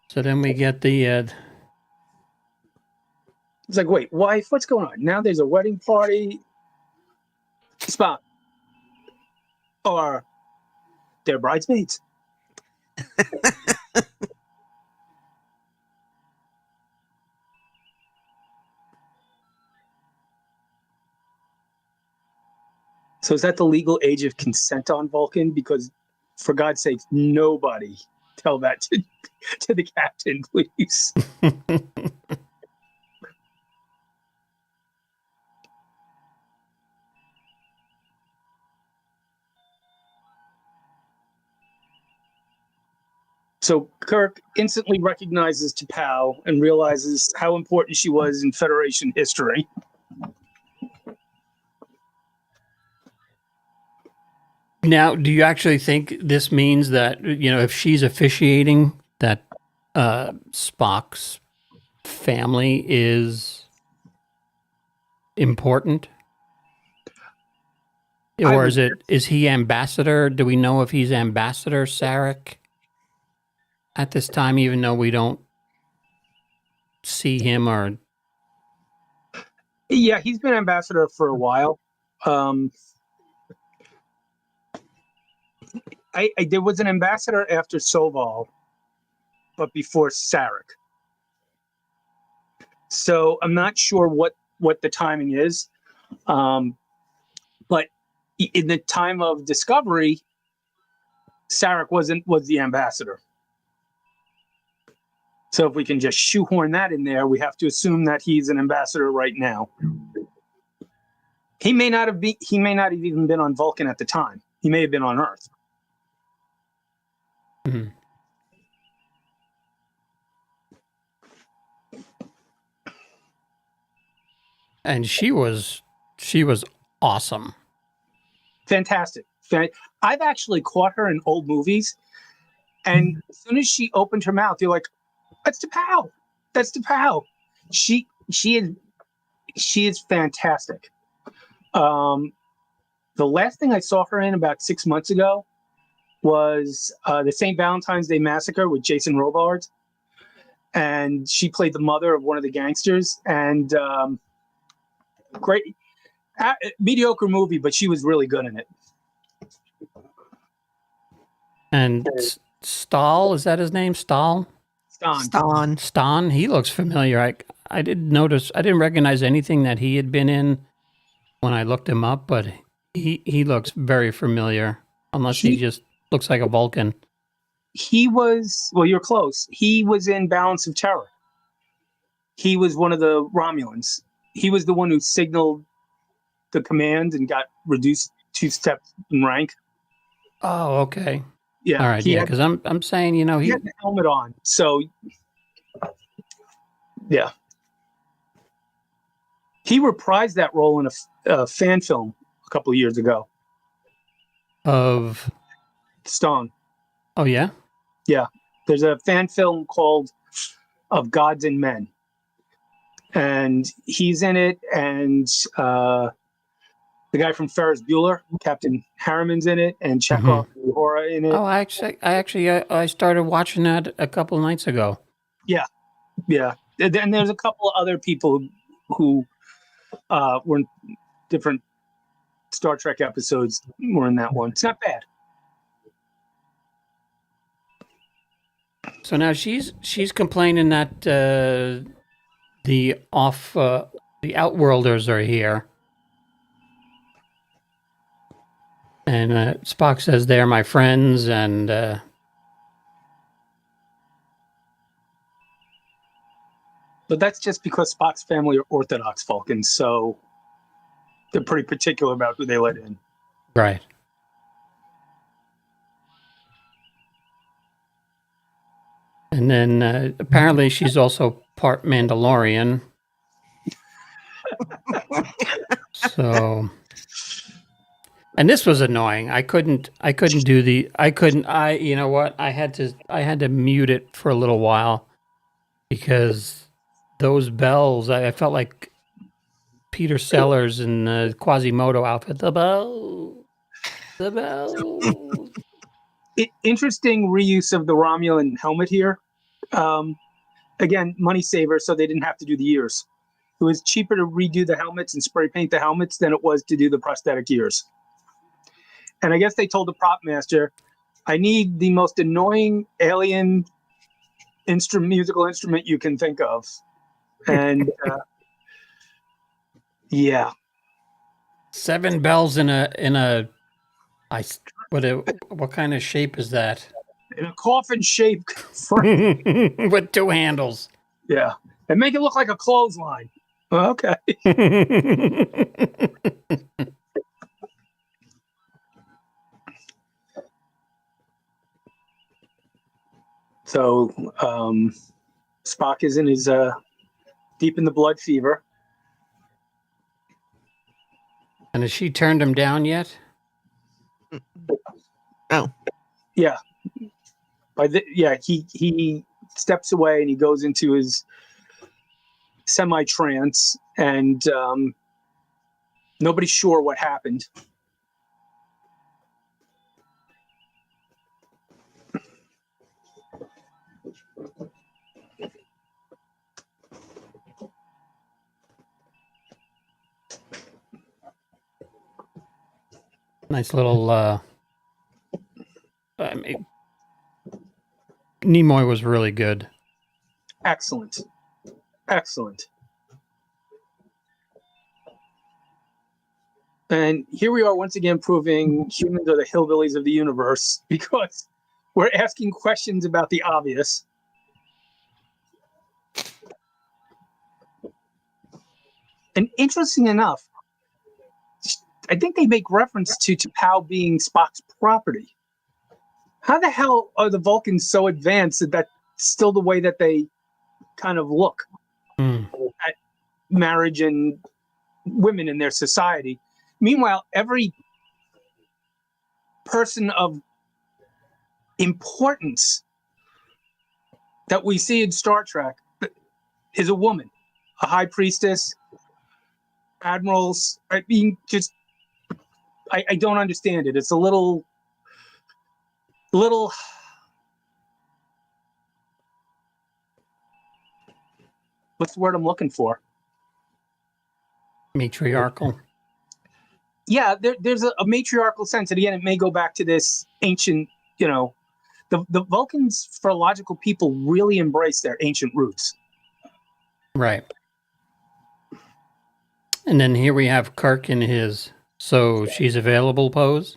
So then we get the It's like, wait, wife, what's going on? Now there's a wedding party. Spock. Or they're bridesmaids. So is that the legal age of consent on Vulcan? Because for God's sake, nobody tell that to the captain, please. So Kirk instantly recognizes T'Pau and realizes how important she was in Federation history. Now, do you actually think this means that, if she's officiating, that Spock's family is important? Or is he ambassador? Do we know if he's ambassador Sarek at this time, even though we don't see him or... Yeah, he's been ambassador for a while. There was an ambassador after Soval, but before Sarek. So I'm not sure what the timing is. But in the time of Discovery, Sarek was the ambassador. So if we can just shoehorn that in there, we have to assume that he's an ambassador right now. He may not have even been on Vulcan at the time. He may have been on Earth. Mm-hmm. And she was awesome. Fantastic. I've actually caught her in old movies, and as soon as she opened her mouth, you're like, "That's T'Pau. That's T'Pau." She is fantastic. The last thing I saw her in about 6 months ago was the St. Valentine's Day Massacre with Jason Robards, and she played the mother of one of the gangsters. And great, mediocre movie, but she was really good in it. And Stahl, is that his name? Stahl? Stan. He looks familiar. I didn't recognize anything that he had been in when I looked him up, but he looks very familiar, unless he just looks like a Vulcan. You're close. He was in Balance of Terror. He was one of the Romulans. He was the one who signaled the command and got reduced 2 steps in rank. Oh, okay. Yeah. All right. Yeah, because I'm saying, he had the helmet on. So, yeah. He reprised that role in a fan film a couple of years ago. Of Stone. Oh, yeah? Yeah. There's a fan film called Of Gods and Men. and he's in it, and the guy from Ferris Bueller, Captain Harriman's in it, and Chekhov and Uhura in it. Oh, I started watching that a couple nights ago. Yeah. And there's a couple of other people who were in different Star Trek episodes were in that one. It's not bad. So now she's complaining that the Outworlders are here, and Spock says they're my friends, and But that's just because Spock's family are Orthodox Vulcans, so they're pretty particular about who they let in. right. And then apparently she's also part Mandalorian. So, and this was annoying. You know what? I had to mute it for a little while because those bells, I felt like Peter Sellers in the Quasimodo outfit. The bell. Interesting reuse of the Romulan helmet here. Again, money saver, so they didn't have to do the ears. It was cheaper to redo the helmets and spray paint the helmets than it was to do the prosthetic ears. And I guess they told the prop master, I need the most annoying alien musical instrument you can think of. And yeah. 7 bells what kind of shape is that? In a coffin shape. With 2 handles. Yeah. And make it look like a clothesline. Okay. So Spock is in his deep in the blood fever. And has she turned him down yet? Oh, Yeah. He steps away and he goes into his semi-trance, and nobody's sure what happened. Nice little I mean, Nimoy was really good. Excellent. And here we are once again proving humans are the hillbillies of the universe because we're asking questions about the obvious. And interesting enough, I think they make reference to T'Pau being Spock's property. How the hell are the Vulcans so advanced that that's still the way that they kind of look at marriage and women in their society? Meanwhile, every person of importance that we see in Star Trek is a woman, a high priestess, admirals. I mean, just I don't understand it. It's a little. What's the word I'm looking for? Matriarchal. Yeah, there's a matriarchal sense, and again, it may go back to this ancient. The Vulcans, for logical people, really embrace their ancient roots. Right. And then here we have Kirk in his "so she's available" pose.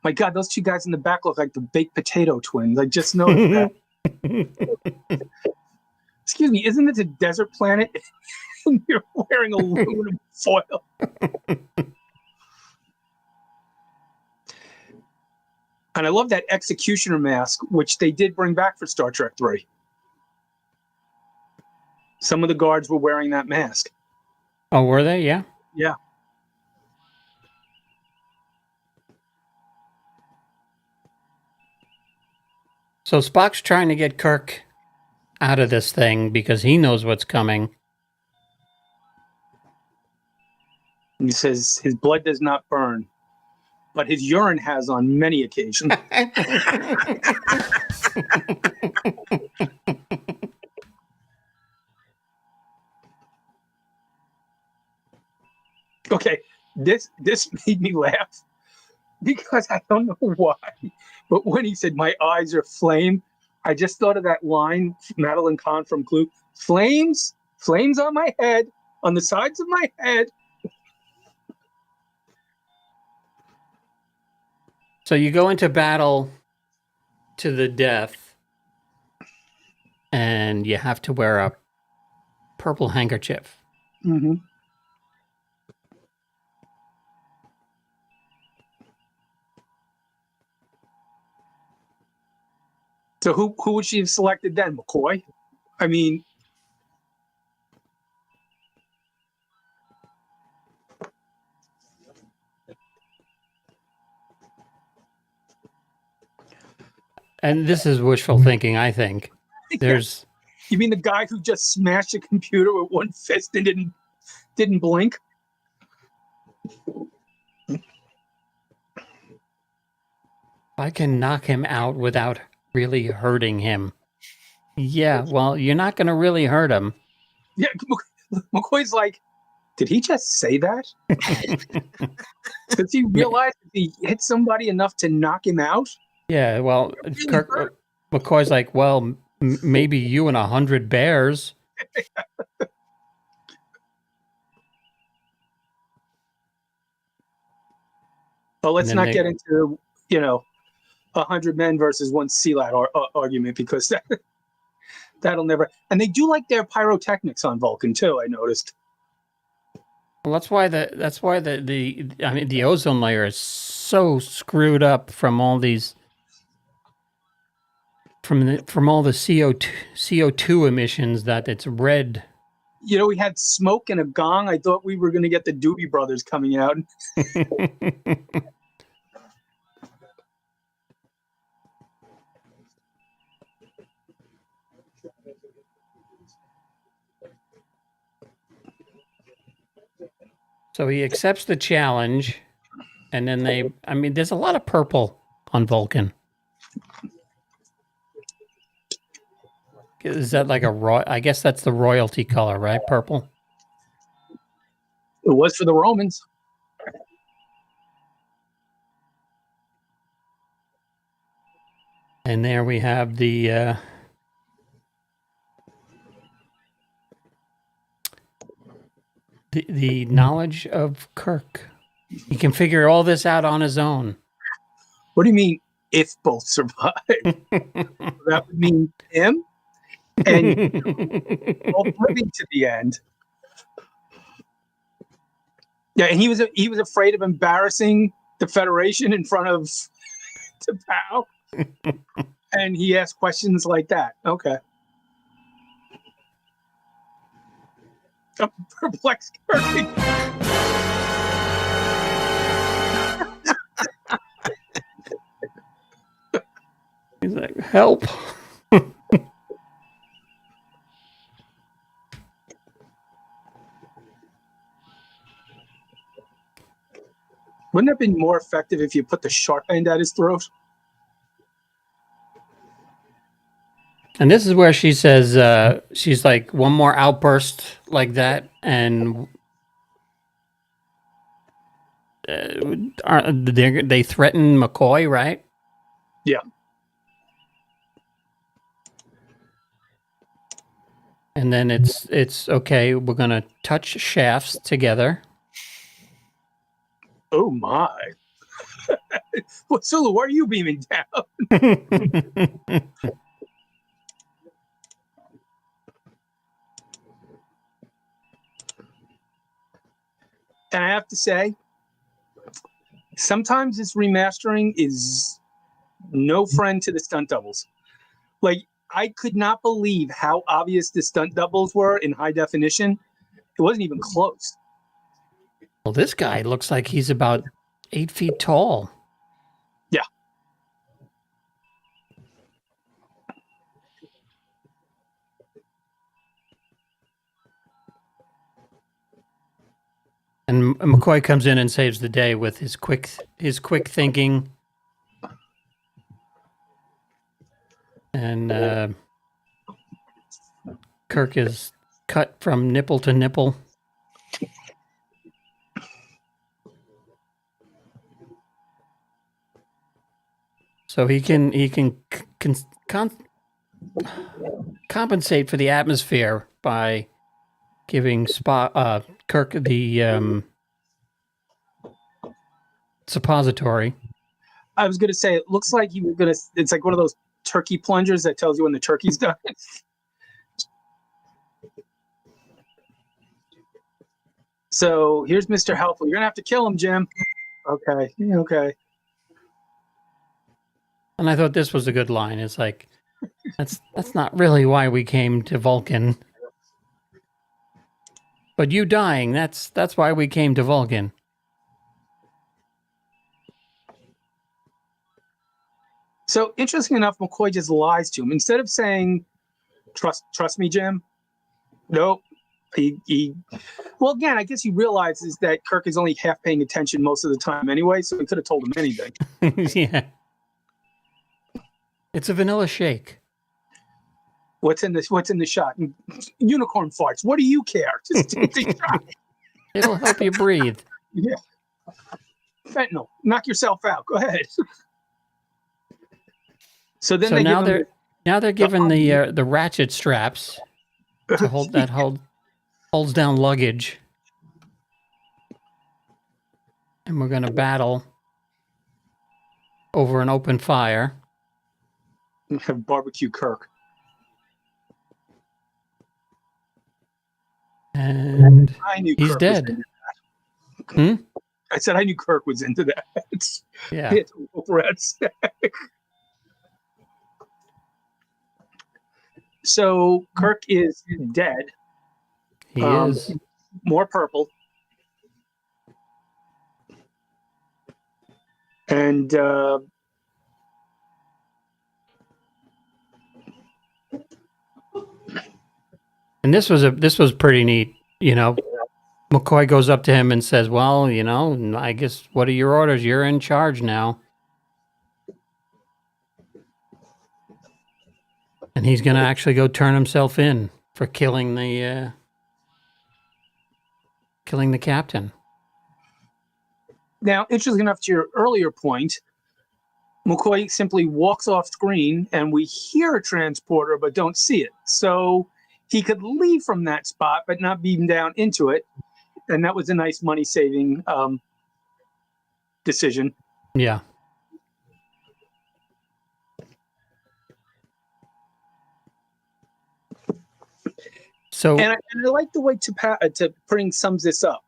My God, those 2 guys in the back look like the baked potato twins. I just noticed that. Excuse me, isn't it a desert planet? You're wearing aluminum foil. And I love that executioner mask, which they did bring back for Star Trek 3. Some of the guards were wearing that mask. Oh, were they? Yeah. Yeah. So Spock's trying to get Kirk out of this thing because he knows what's coming. He says his blood does not burn, but his urine has on many occasions. Okay, this made me laugh because I don't know why, but when he said my eyes are flame, I just thought of that line, Madeline Kahn from Clue, flames on my head, on the sides of my head. So you go into battle to the death, and you have to wear a purple handkerchief. Mm-hmm. So who would she have selected then, McCoy? I mean, And this is wishful thinking, I think. There's you mean the guy who just smashed a computer with one fist and didn't blink? I can knock him out without really hurting him. Yeah, well, you're not going to really hurt him. Yeah, McCoy's like, did he just say that? Does he realize if he hit somebody enough to knock him out? Yeah, well, Really McCoy's like, well, maybe you and 100 bears. But let's And not then get into 100 men versus one sea lad argument, because that'll never. And they do like their pyrotechnics on Vulcan too, I noticed. Well, that's why the ozone layer is so screwed up from all these from all the CO2 emissions that it's red. We had smoke and a gong. I thought we were going to get the Debi brothers coming out. So he accepts the challenge, and then there's a lot of purple on Vulcan. Is that like I guess that's the royalty color, right? Purple. It was for the Romans. And there we have the knowledge of Kirk. He can figure all this out on his own. What do you mean, if both survive? That would mean him and both living to the end. Yeah, and he was afraid of embarrassing the Federation in front of T'Pau. And he asked questions like that. Okay. I'm perplexed. He's like, help. Wouldn't it have been more effective if you put the sharp end at his throat? And this is where she says, she's like, one more outburst like that, and they threaten McCoy, right? Yeah. And then it's okay. We're gonna touch shafts together. Oh my! Well, Sulu, why are you beaming down? And I have to say, sometimes this remastering is no friend to the stunt doubles. Like, I could not believe how obvious the stunt doubles were in high definition. It wasn't even close. Well, this guy looks like he's about 8 feet tall. Yeah. And McCoy comes in and saves the day with his quick thinking. And Kirk is cut from nipple to nipple. So he can compensate for the atmosphere by giving Kirk the suppository. I was going to say, it looks like it's like one of those turkey plungers that tells you when the turkey's done. So here's Mr. Helpful. You're going to have to kill him, Jim. Okay. Okay. And I thought this was a good line. It's like, that's not really why we came to Vulcan. But you dying, that's why we came to Vulcan. So interesting enough, McCoy just lies to him. Instead of saying, trust me, Jim. Nope. Well, again, I guess he realizes that Kirk is only half paying attention most of the time anyway, so he could have told him anything. Yeah. It's a vanilla shake. What's in the shot? Unicorn farts. What do you care? Just take the shot. It'll help you breathe. Yeah. Fentanyl. Knock yourself out. Go ahead. So then now they're given the ratchet straps to holds down luggage. And we're going to battle over an open fire. Barbecue Kirk. And I knew he's Kirk dead. I said I knew Kirk was into that. Yeah. So Kirk is dead. He is. More purple. And and this was pretty neat, you know. McCoy goes up to him and says, "Well, you know, I guess what are your orders? You're in charge now." And he's going to actually go turn himself in for killing the captain. Now, interesting enough to your earlier point, McCoy simply walks off screen and we hear a transporter but don't see it. So he could leave from that spot but not beam down into it. And that was a nice money-saving decision. Yeah. So and I like the way Pring sums this up.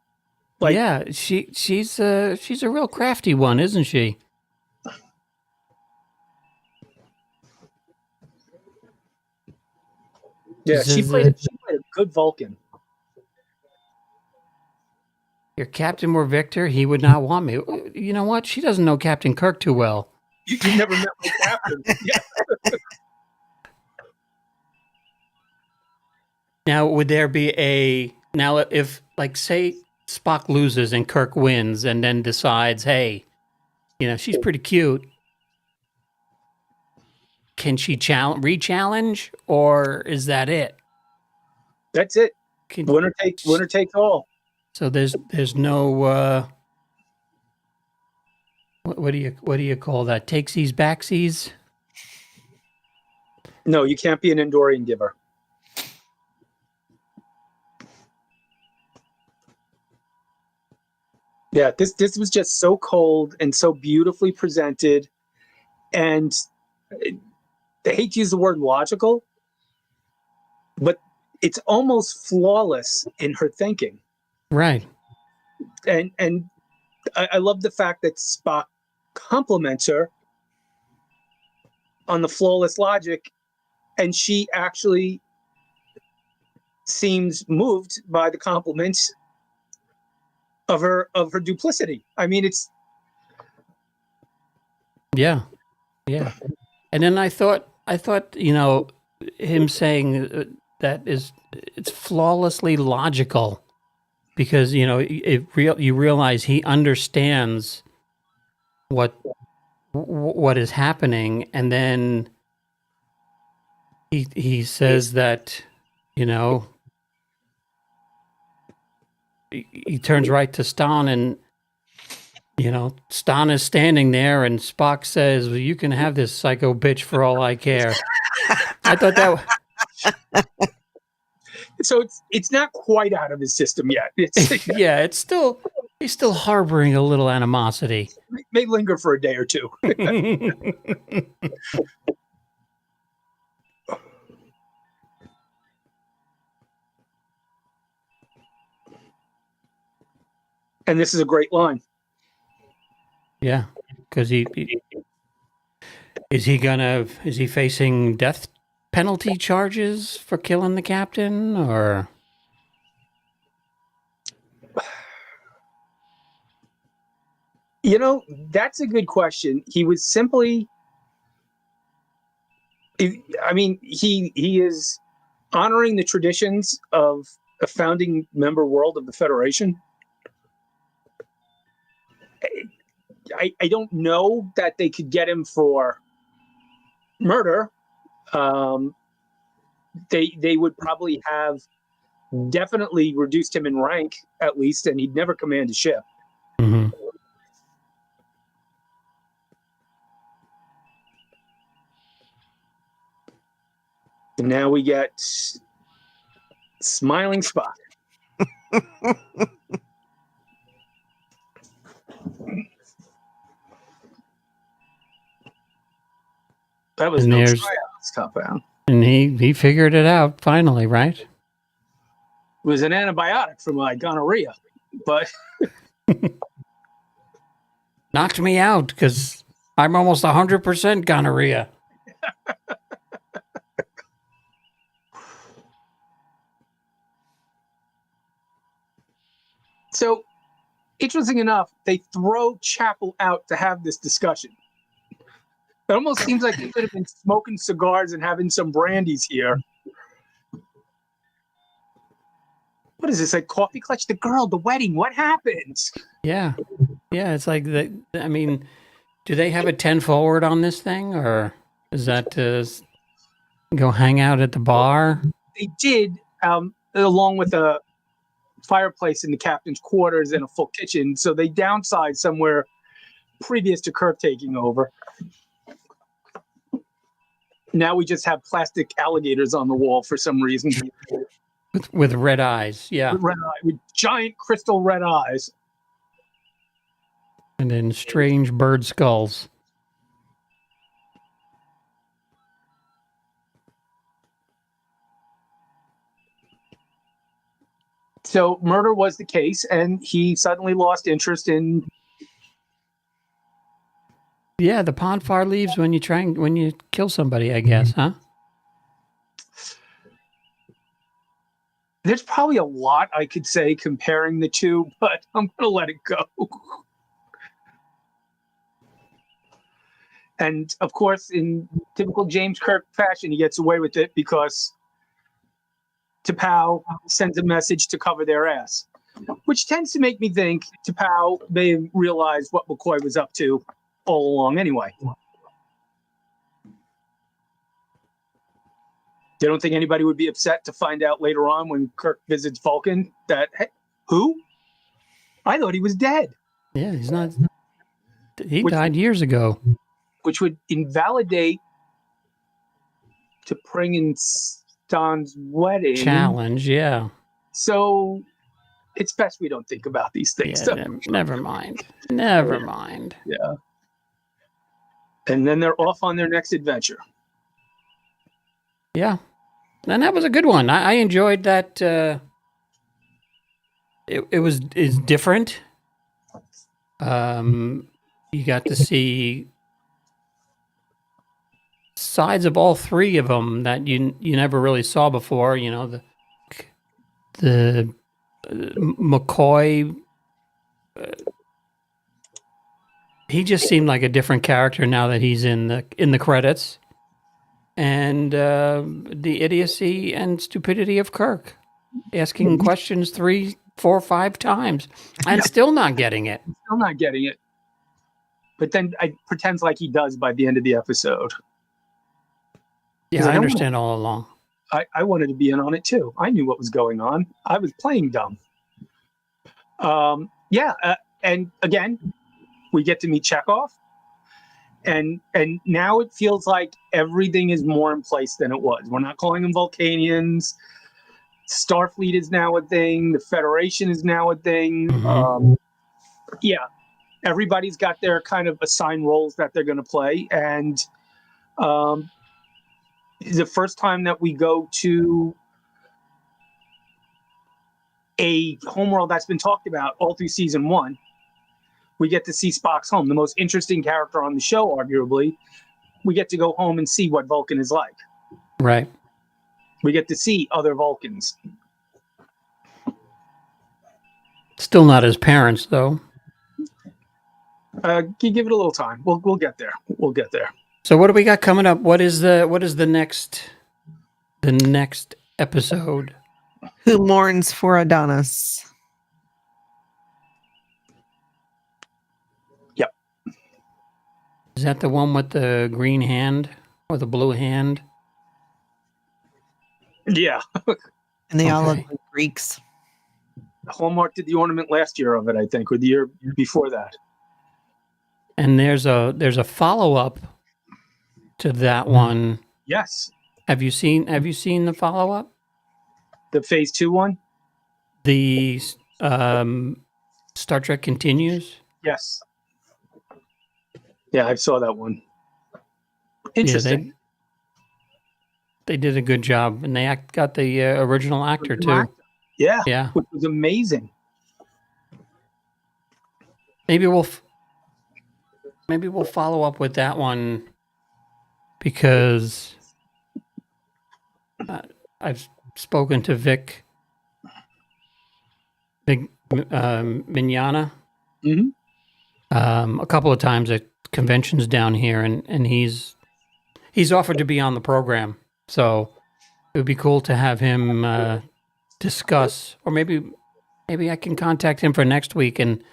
Like, yeah, she's a real crafty one, isn't she? Yeah, she played a good Vulcan. Your captain were Victor, he would not want me. You know what? She doesn't know Captain Kirk too well. You never met my captain. Yeah. Now, would there be if, like, say Spock loses and Kirk wins and then decides, hey, you know, she's pretty cute. Can she re-challenge, or is that it? That's it. Winner takes all. So there's no what do you call that? Takesies, backsies? No, you can't be an Andorian giver. Yeah, this was just so cold and so beautifully presented, and I hate to use the word logical, but it's almost flawless in her thinking. Right. And I love the fact that Spock compliments her on the flawless logic, and she actually seems moved by the compliments of her duplicity. I mean, it's yeah. And then I thought, you know, him saying that it's flawlessly logical. because you realize he understands what is happening, and then he says that he turns right to Stan, and Stan is standing there, and Spock says, well, you can have this psycho bitch for all I care. I thought that So it's not quite out of his system yet. yeah, he's still harboring a little animosity. May linger for a day or two. And this is a great line. Yeah, because is he facing death penalty charges for killing the captain, or? That's a good question. He was simply, he is honoring the traditions of a founding member world of the Federation. I don't know that they could get him for murder. They would probably have definitely reduced him in rank, at least, and he'd never command a ship. Mm-hmm. And now we get smiling Spock. That was And no there's- tryout stuff, man. And he figured it out finally, right? It was an antibiotic for my gonorrhea, but Knocked me out because I'm almost 100% gonorrhea. so interesting enough, they throw Chapel out to have this discussion. It almost seems like he could have been smoking cigars and having some brandies here. What is this, like coffee clutch? The girl, the wedding, what happens? Yeah. It's like do they have a 10 forward on this thing, or is that to go hang out at the bar? They did, along with a fireplace in the captain's quarters and a full kitchen. So they downsized somewhere previous to Kirk taking over. Now we just have plastic alligators on the wall for some reason. With red eyes, yeah. With giant crystal red eyes. And then strange bird skulls. So murder was the case, and he suddenly lost interest in. Yeah, the Pon Farr leaves when you kill somebody, I guess, huh? There's probably a lot I could say comparing the two, but I'm going to let it go. And of course, in typical James Kirk fashion, he gets away with it because T'Pau sends a message to cover their ass, which tends to make me think T'Pau may have realized what McCoy was up to all along anyway. You don't think anybody would be upset to find out later on when Kirk visits Vulcan that, hey, who? I thought he was dead. Yeah, he's not. He died years ago. Which would invalidate T'Pring and Stan's wedding. Challenge, yeah. So it's best we don't think about these things. Yeah, never mind. Never mind. Yeah. And then they're off on their next adventure. Yeah. And that was a good one. I enjoyed that. It's different. You got to see sides of all three of them that you never really saw before. You know, the McCoy. He just seemed like a different character now that he's in the credits, and the idiocy and stupidity of Kirk, asking questions three 4 or 5 times and still not getting it. Still not getting it. But then I pretends like he does by the end of the episode. Yeah, He's like, I understand all along. I wanted to be in on it too. I knew what was going on. I was playing dumb. And again, we get to meet Chekhov, and now it feels like everything is more in place than it was. We're not calling them Vulcanians. Starfleet is now a thing. The Federation is now a thing. Mhm. Everybody's got their kind of assigned roles that they're going to play, and the first time that we go to a homeworld that's been talked about all through season 1, we get to see Spock's home, the most interesting character on the show, arguably. We get to go home and see what Vulcan is like. Right. We get to see other Vulcans. Still not his parents, though. You give it a little time. We'll get there. We'll get there. So what do we got coming up? What is the next episode? Who mourns for Adonis? Yep. Is that the one with the green hand or the blue hand? Yeah. And they all look Okay. like Greeks. Hallmark did the ornament last year of it, I think, or the year before that. And there's a follow-up to that one. Yes. Have you seen the follow-up? The phase 2 one? The Star Trek Continues? Yes. Yeah, I saw that one. Interesting. Yeah, they did a good job, and they got the original actor too. Yeah. Yeah. Which was amazing. Maybe we'll follow up with that one because I've spoken to Vic Mignogna Mhm. A couple of times at conventions down here, and he's offered to be on the program. So it would be cool to have him discuss, or maybe I can contact him for next week and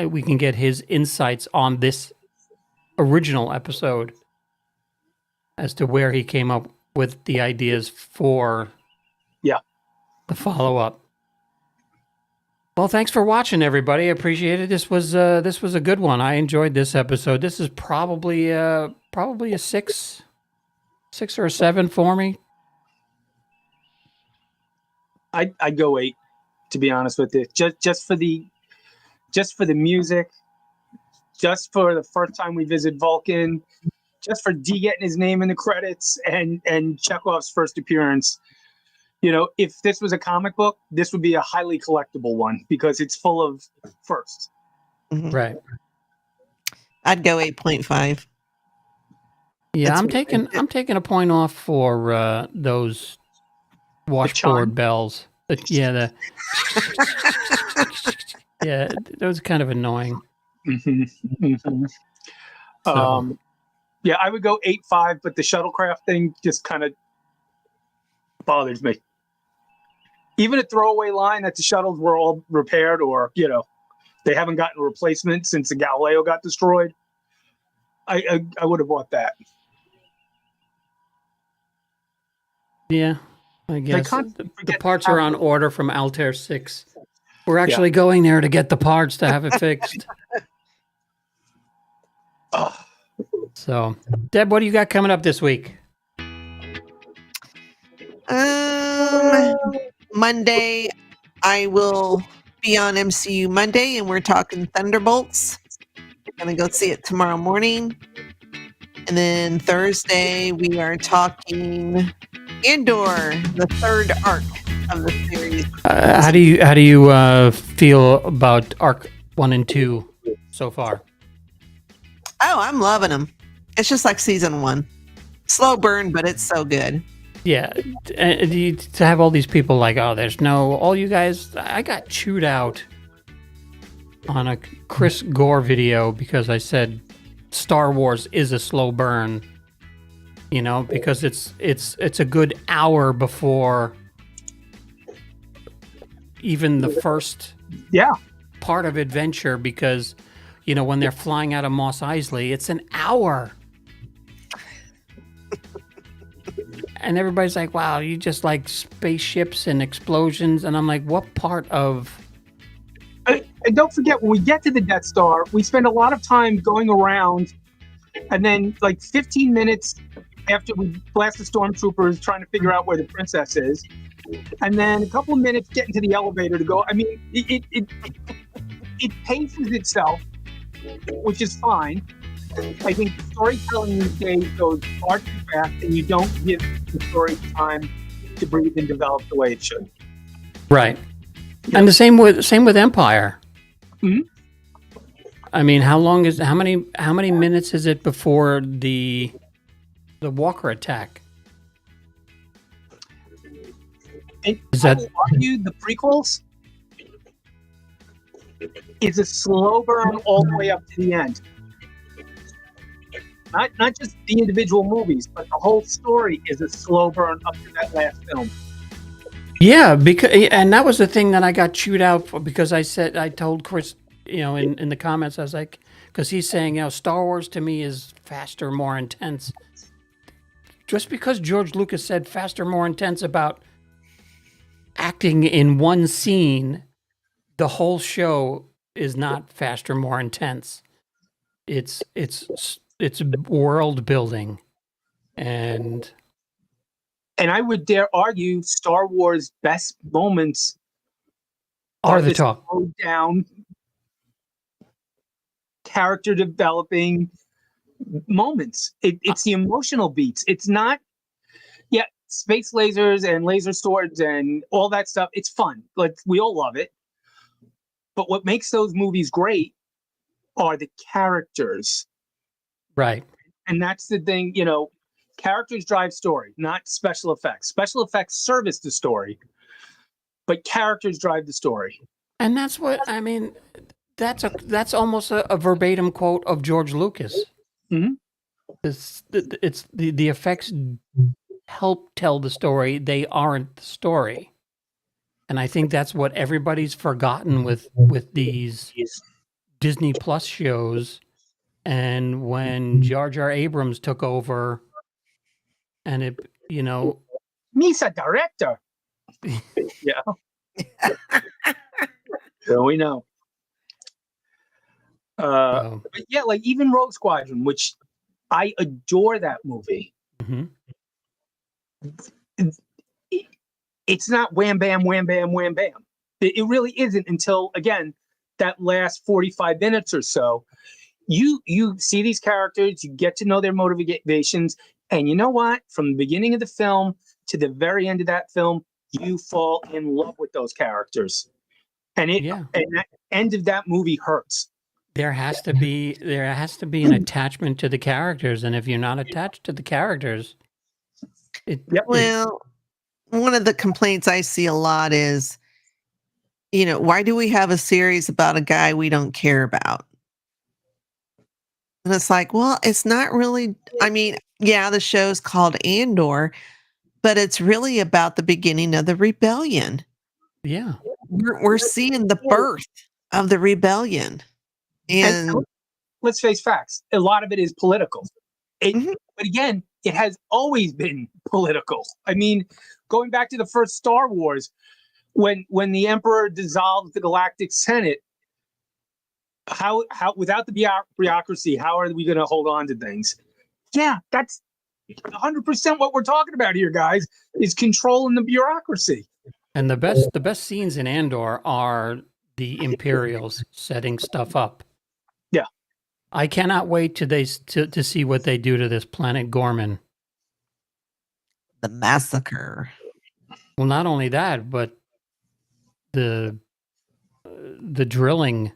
we can get his insights on this original episode as to where he came up with the ideas for the follow-up. Well, thanks for watching, everybody. I appreciate it. This was a good one. I enjoyed this episode. This is probably a 6 or a 7 for me. I'd go 8, to be honest with you. Just for the music, just for the first time we visit Vulcan, just for D getting his name in the credits, and Chekhov's first appearance. You know, if this was a comic book, this would be a highly collectible one because it's full of firsts. Mhm. Right. I'd go 8.5. Yeah, It's- I'm taking a point off for those washboard bells. Yeah, those are kind of annoying. So- Yeah, I would go 8.5, but the shuttlecraft thing just kind of bothers me. Even a throwaway line that the shuttles were all repaired, or they haven't gotten a replacement since the Galileo got destroyed. I would have bought that. Yeah, I guess constantly the forget parts to are have on order from Altair 6. We're actually going there to get the parts to have it fixed. Ugh. So, Deb, what do you got coming up this week? Monday, I will be on MCU Monday, and we're talking Thunderbolts. Gonna go see it tomorrow morning. And then Thursday, we are talking Andor, the third arc of the series. How do you feel about Arc 1 and 2 so far? Oh, I'm loving them. It's just like season 1. Slow burn, but it's so good. Yeah, to have all these people like, all you guys, I got chewed out on a Chris Gore video because I said Star Wars is a slow burn, because it's a good hour before even the first Yeah. part of Adventure, because when they're flying out of Mos Eisley, it's an hour. And everybody's like, wow, you just like spaceships and explosions. And I'm like, what part of... And don't forget, when we get to the Death Star, we spend a lot of time going around, and then like 15 minutes after we blast the stormtroopers trying to figure out where the princess is, and then a couple of minutes getting to the elevator to go. I mean, it paces itself, which is fine. I think storytelling these days goes far too fast, and you don't give the story time to breathe and develop the way it should. Right. And the same with Empire. Mhm. I mean, how many minutes is it before the Walker attack? And Is I that- will argue the prequels is a slow burn all the way up to the end. Not just the individual movies, but the whole story is a slow burn up to that last film. Yeah, and that was the thing that I got chewed out for, because I told Chris, in the comments, I was like, because he's saying, Star Wars to me is faster, more intense. Just because George Lucas said faster, more intense about acting in one scene, the whole show is not faster, more intense. It's world building, and I would dare argue Star Wars' best moments are the talk. slowed down, character developing moments. It's the emotional beats. It's not, space lasers and laser swords and all that stuff. It's fun. Like, we all love it. But what makes those movies great are the characters. Right. And that's the thing, characters drive story, not special effects. Special effects service the story, but characters drive the story. And that's what I mean. That's almost a verbatim quote of George Lucas. Mhm. It's the effects help tell the story. They aren't the story. And I think that's what everybody's forgotten with these Disney Plus shows. And when Jar Jar Abrams took over, and it, Misa director. Yeah. So we know. But yeah, like even Rogue Squadron, which I adore that movie. mhm. It's not wham bam wham bam wham bam. It really isn't until, again, that last 45 minutes or so. You see these characters, you get to know their motivations, and you know what? From the beginning of the film to the very end of that film, you fall in love with those characters. And that end of that movie hurts. There has to be an attachment to the characters, and if you're not attached to the characters, Well, one of the complaints I see a lot is, why do we have a series about a guy we don't care about? And it's like, well, it's not really, I mean, yeah, the show's called Andor, but it's really about the beginning of the rebellion. yeah. We're seeing the birth of the rebellion. And let's face facts, a lot of it is political. Mhm. But again, it has always been political. I mean, going back to the first Star Wars, when the Emperor dissolved the Galactic Senate, how without the bureaucracy, how are we going to hold on to things? Yeah, that's 100% what we're talking about here, guys, is controlling the bureaucracy. And the best scenes in Andor are the Imperials setting stuff up. Yeah. I cannot wait to see what they do to this planet Gorman. the massacre. Well, not only that, but the drilling.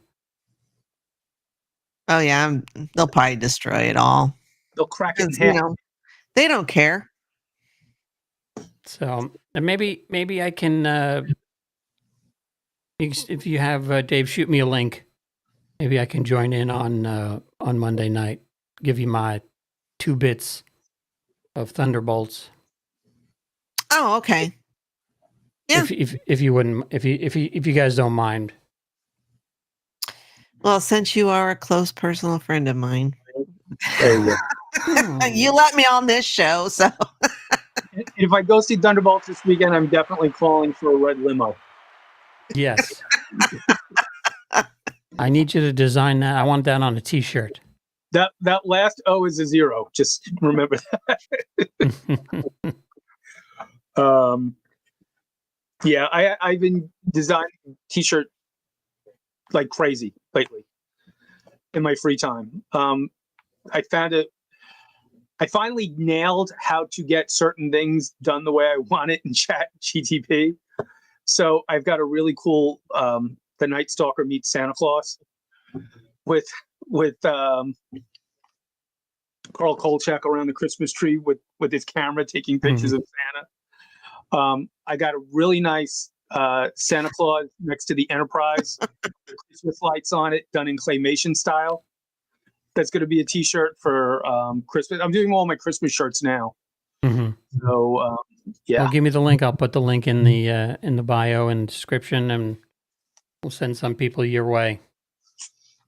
Oh yeah, they'll probably destroy it all. They'll crack it in 'Cause, half. they don't care. So, and maybe I can, if you have Dave, shoot me a link. Maybe I can join in on Monday night. Give you my 2 bits of Thunderbolts. Oh, okay. Yeah. If you wouldn't, if you guys don't mind. Well, since you are a close personal friend of mine, There you go. you let me on this show, so If I go see Thunderbolts this weekend, I'm definitely calling for a red limo. Yes. I need you to design that. I want that on a T-shirt. That last O is a 0. Just remember that. Yeah, I've been designing T-shirt like crazy lately in my free time. I finally nailed how to get certain things done the way I want it in Chat GTP. So I've got a really cool the Night Stalker meets Santa Claus with Carl Kolchak around the Christmas tree with his camera taking pictures of Santa. I got a really nice Santa Claus next to the Enterprise with Christmas lights on it, done in claymation style. That's going to be a T-shirt for Christmas. I'm doing all my Christmas shirts now. So yeah. Well, give me the link. I'll put the link in the bio and description, and we'll send some people your way.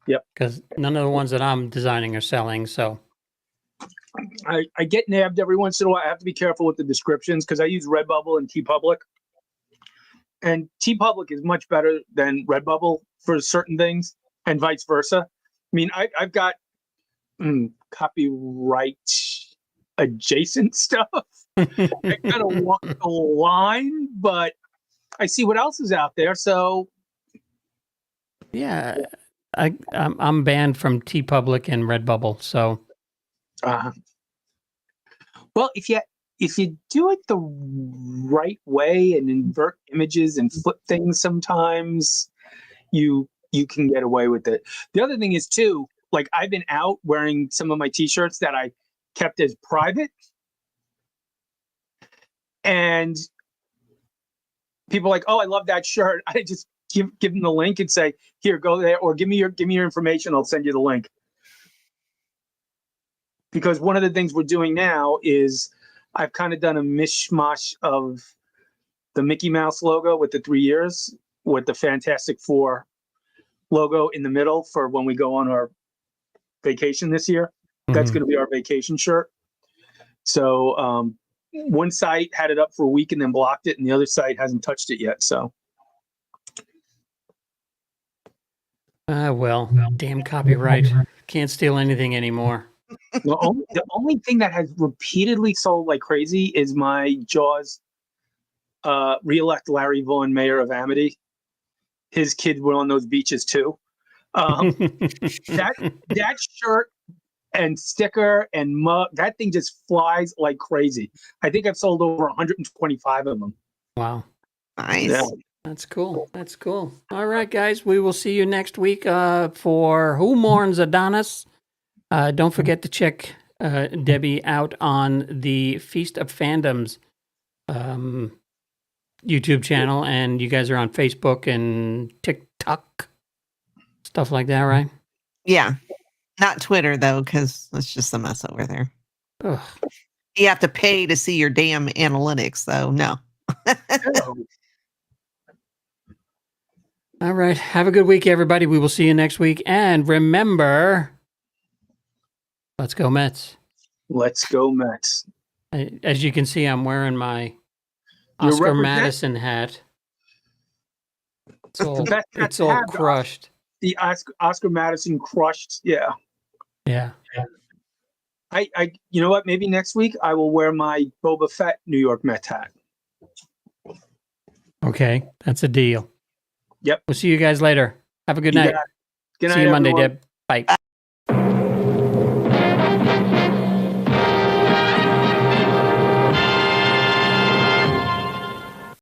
Yep. Because none of the ones that I'm designing are selling. So I get nabbed every once in a while. I have to be careful with the descriptions because I use Redbubble and TeePublic. And TeePublic is much better than Redbubble for certain things, and vice versa. I mean, I've got copyright adjacent stuff. I kind of walk the line, but I see what else is out there. So yeah, I'm banned from TeePublic and Redbubble. So well, if you do it the right way and invert images and flip things, sometimes you can get away with it. The other thing is too, like I've been out wearing some of my T-shirts that I kept as private, and people are like, "Oh, I love that shirt." I just give them the link and say, "Here, go there," or give me your information. I'll send you the link. Because one of the things we're doing now is I've kind of done a mishmash of the Mickey Mouse logo with the 3 years, with the Fantastic Four logo in the middle for when we go on our vacation this year. That's going to be our vacation shirt. So one site had it up for a week and then blocked it, and the other site hasn't touched it yet. So well, damn copyright. Can't steal anything anymore. the only thing that has repeatedly sold like crazy is my Jaws re-elect Larry Vaughn mayor of Amity. His kids were on those beaches too. That shirt and sticker and mug, that thing just flies like crazy. I think I've sold over 125 of them. Wow. nice. Yeah. That's cool. That's cool. All right, guys. We will see you next week for Who Mourns Adonis. Don't forget to check Debi out on the Feast of Fandoms YouTube channel. And you guys are on Facebook and TikTok, stuff like that, right? Yeah. Not Twitter, though, because it's just a mess over there. Ugh. You have to pay to see your damn analytics, though. No. All right. Have a good week, everybody. We will see you next week. And remember, let's go Mets. Let's go Mets. As you can see, I'm wearing my You're Oscar represent- Madison hat. It's all, The best hat it's to all have, crushed. The Oscar Madison crushed. Yeah. Yeah. I you know what? Maybe next week I will wear my Boba Fett New York Mets hat. Okay. That's a deal. Yep. We'll see you guys later. Have a good night. Good See night, you Monday, everyone. Deb. Bye.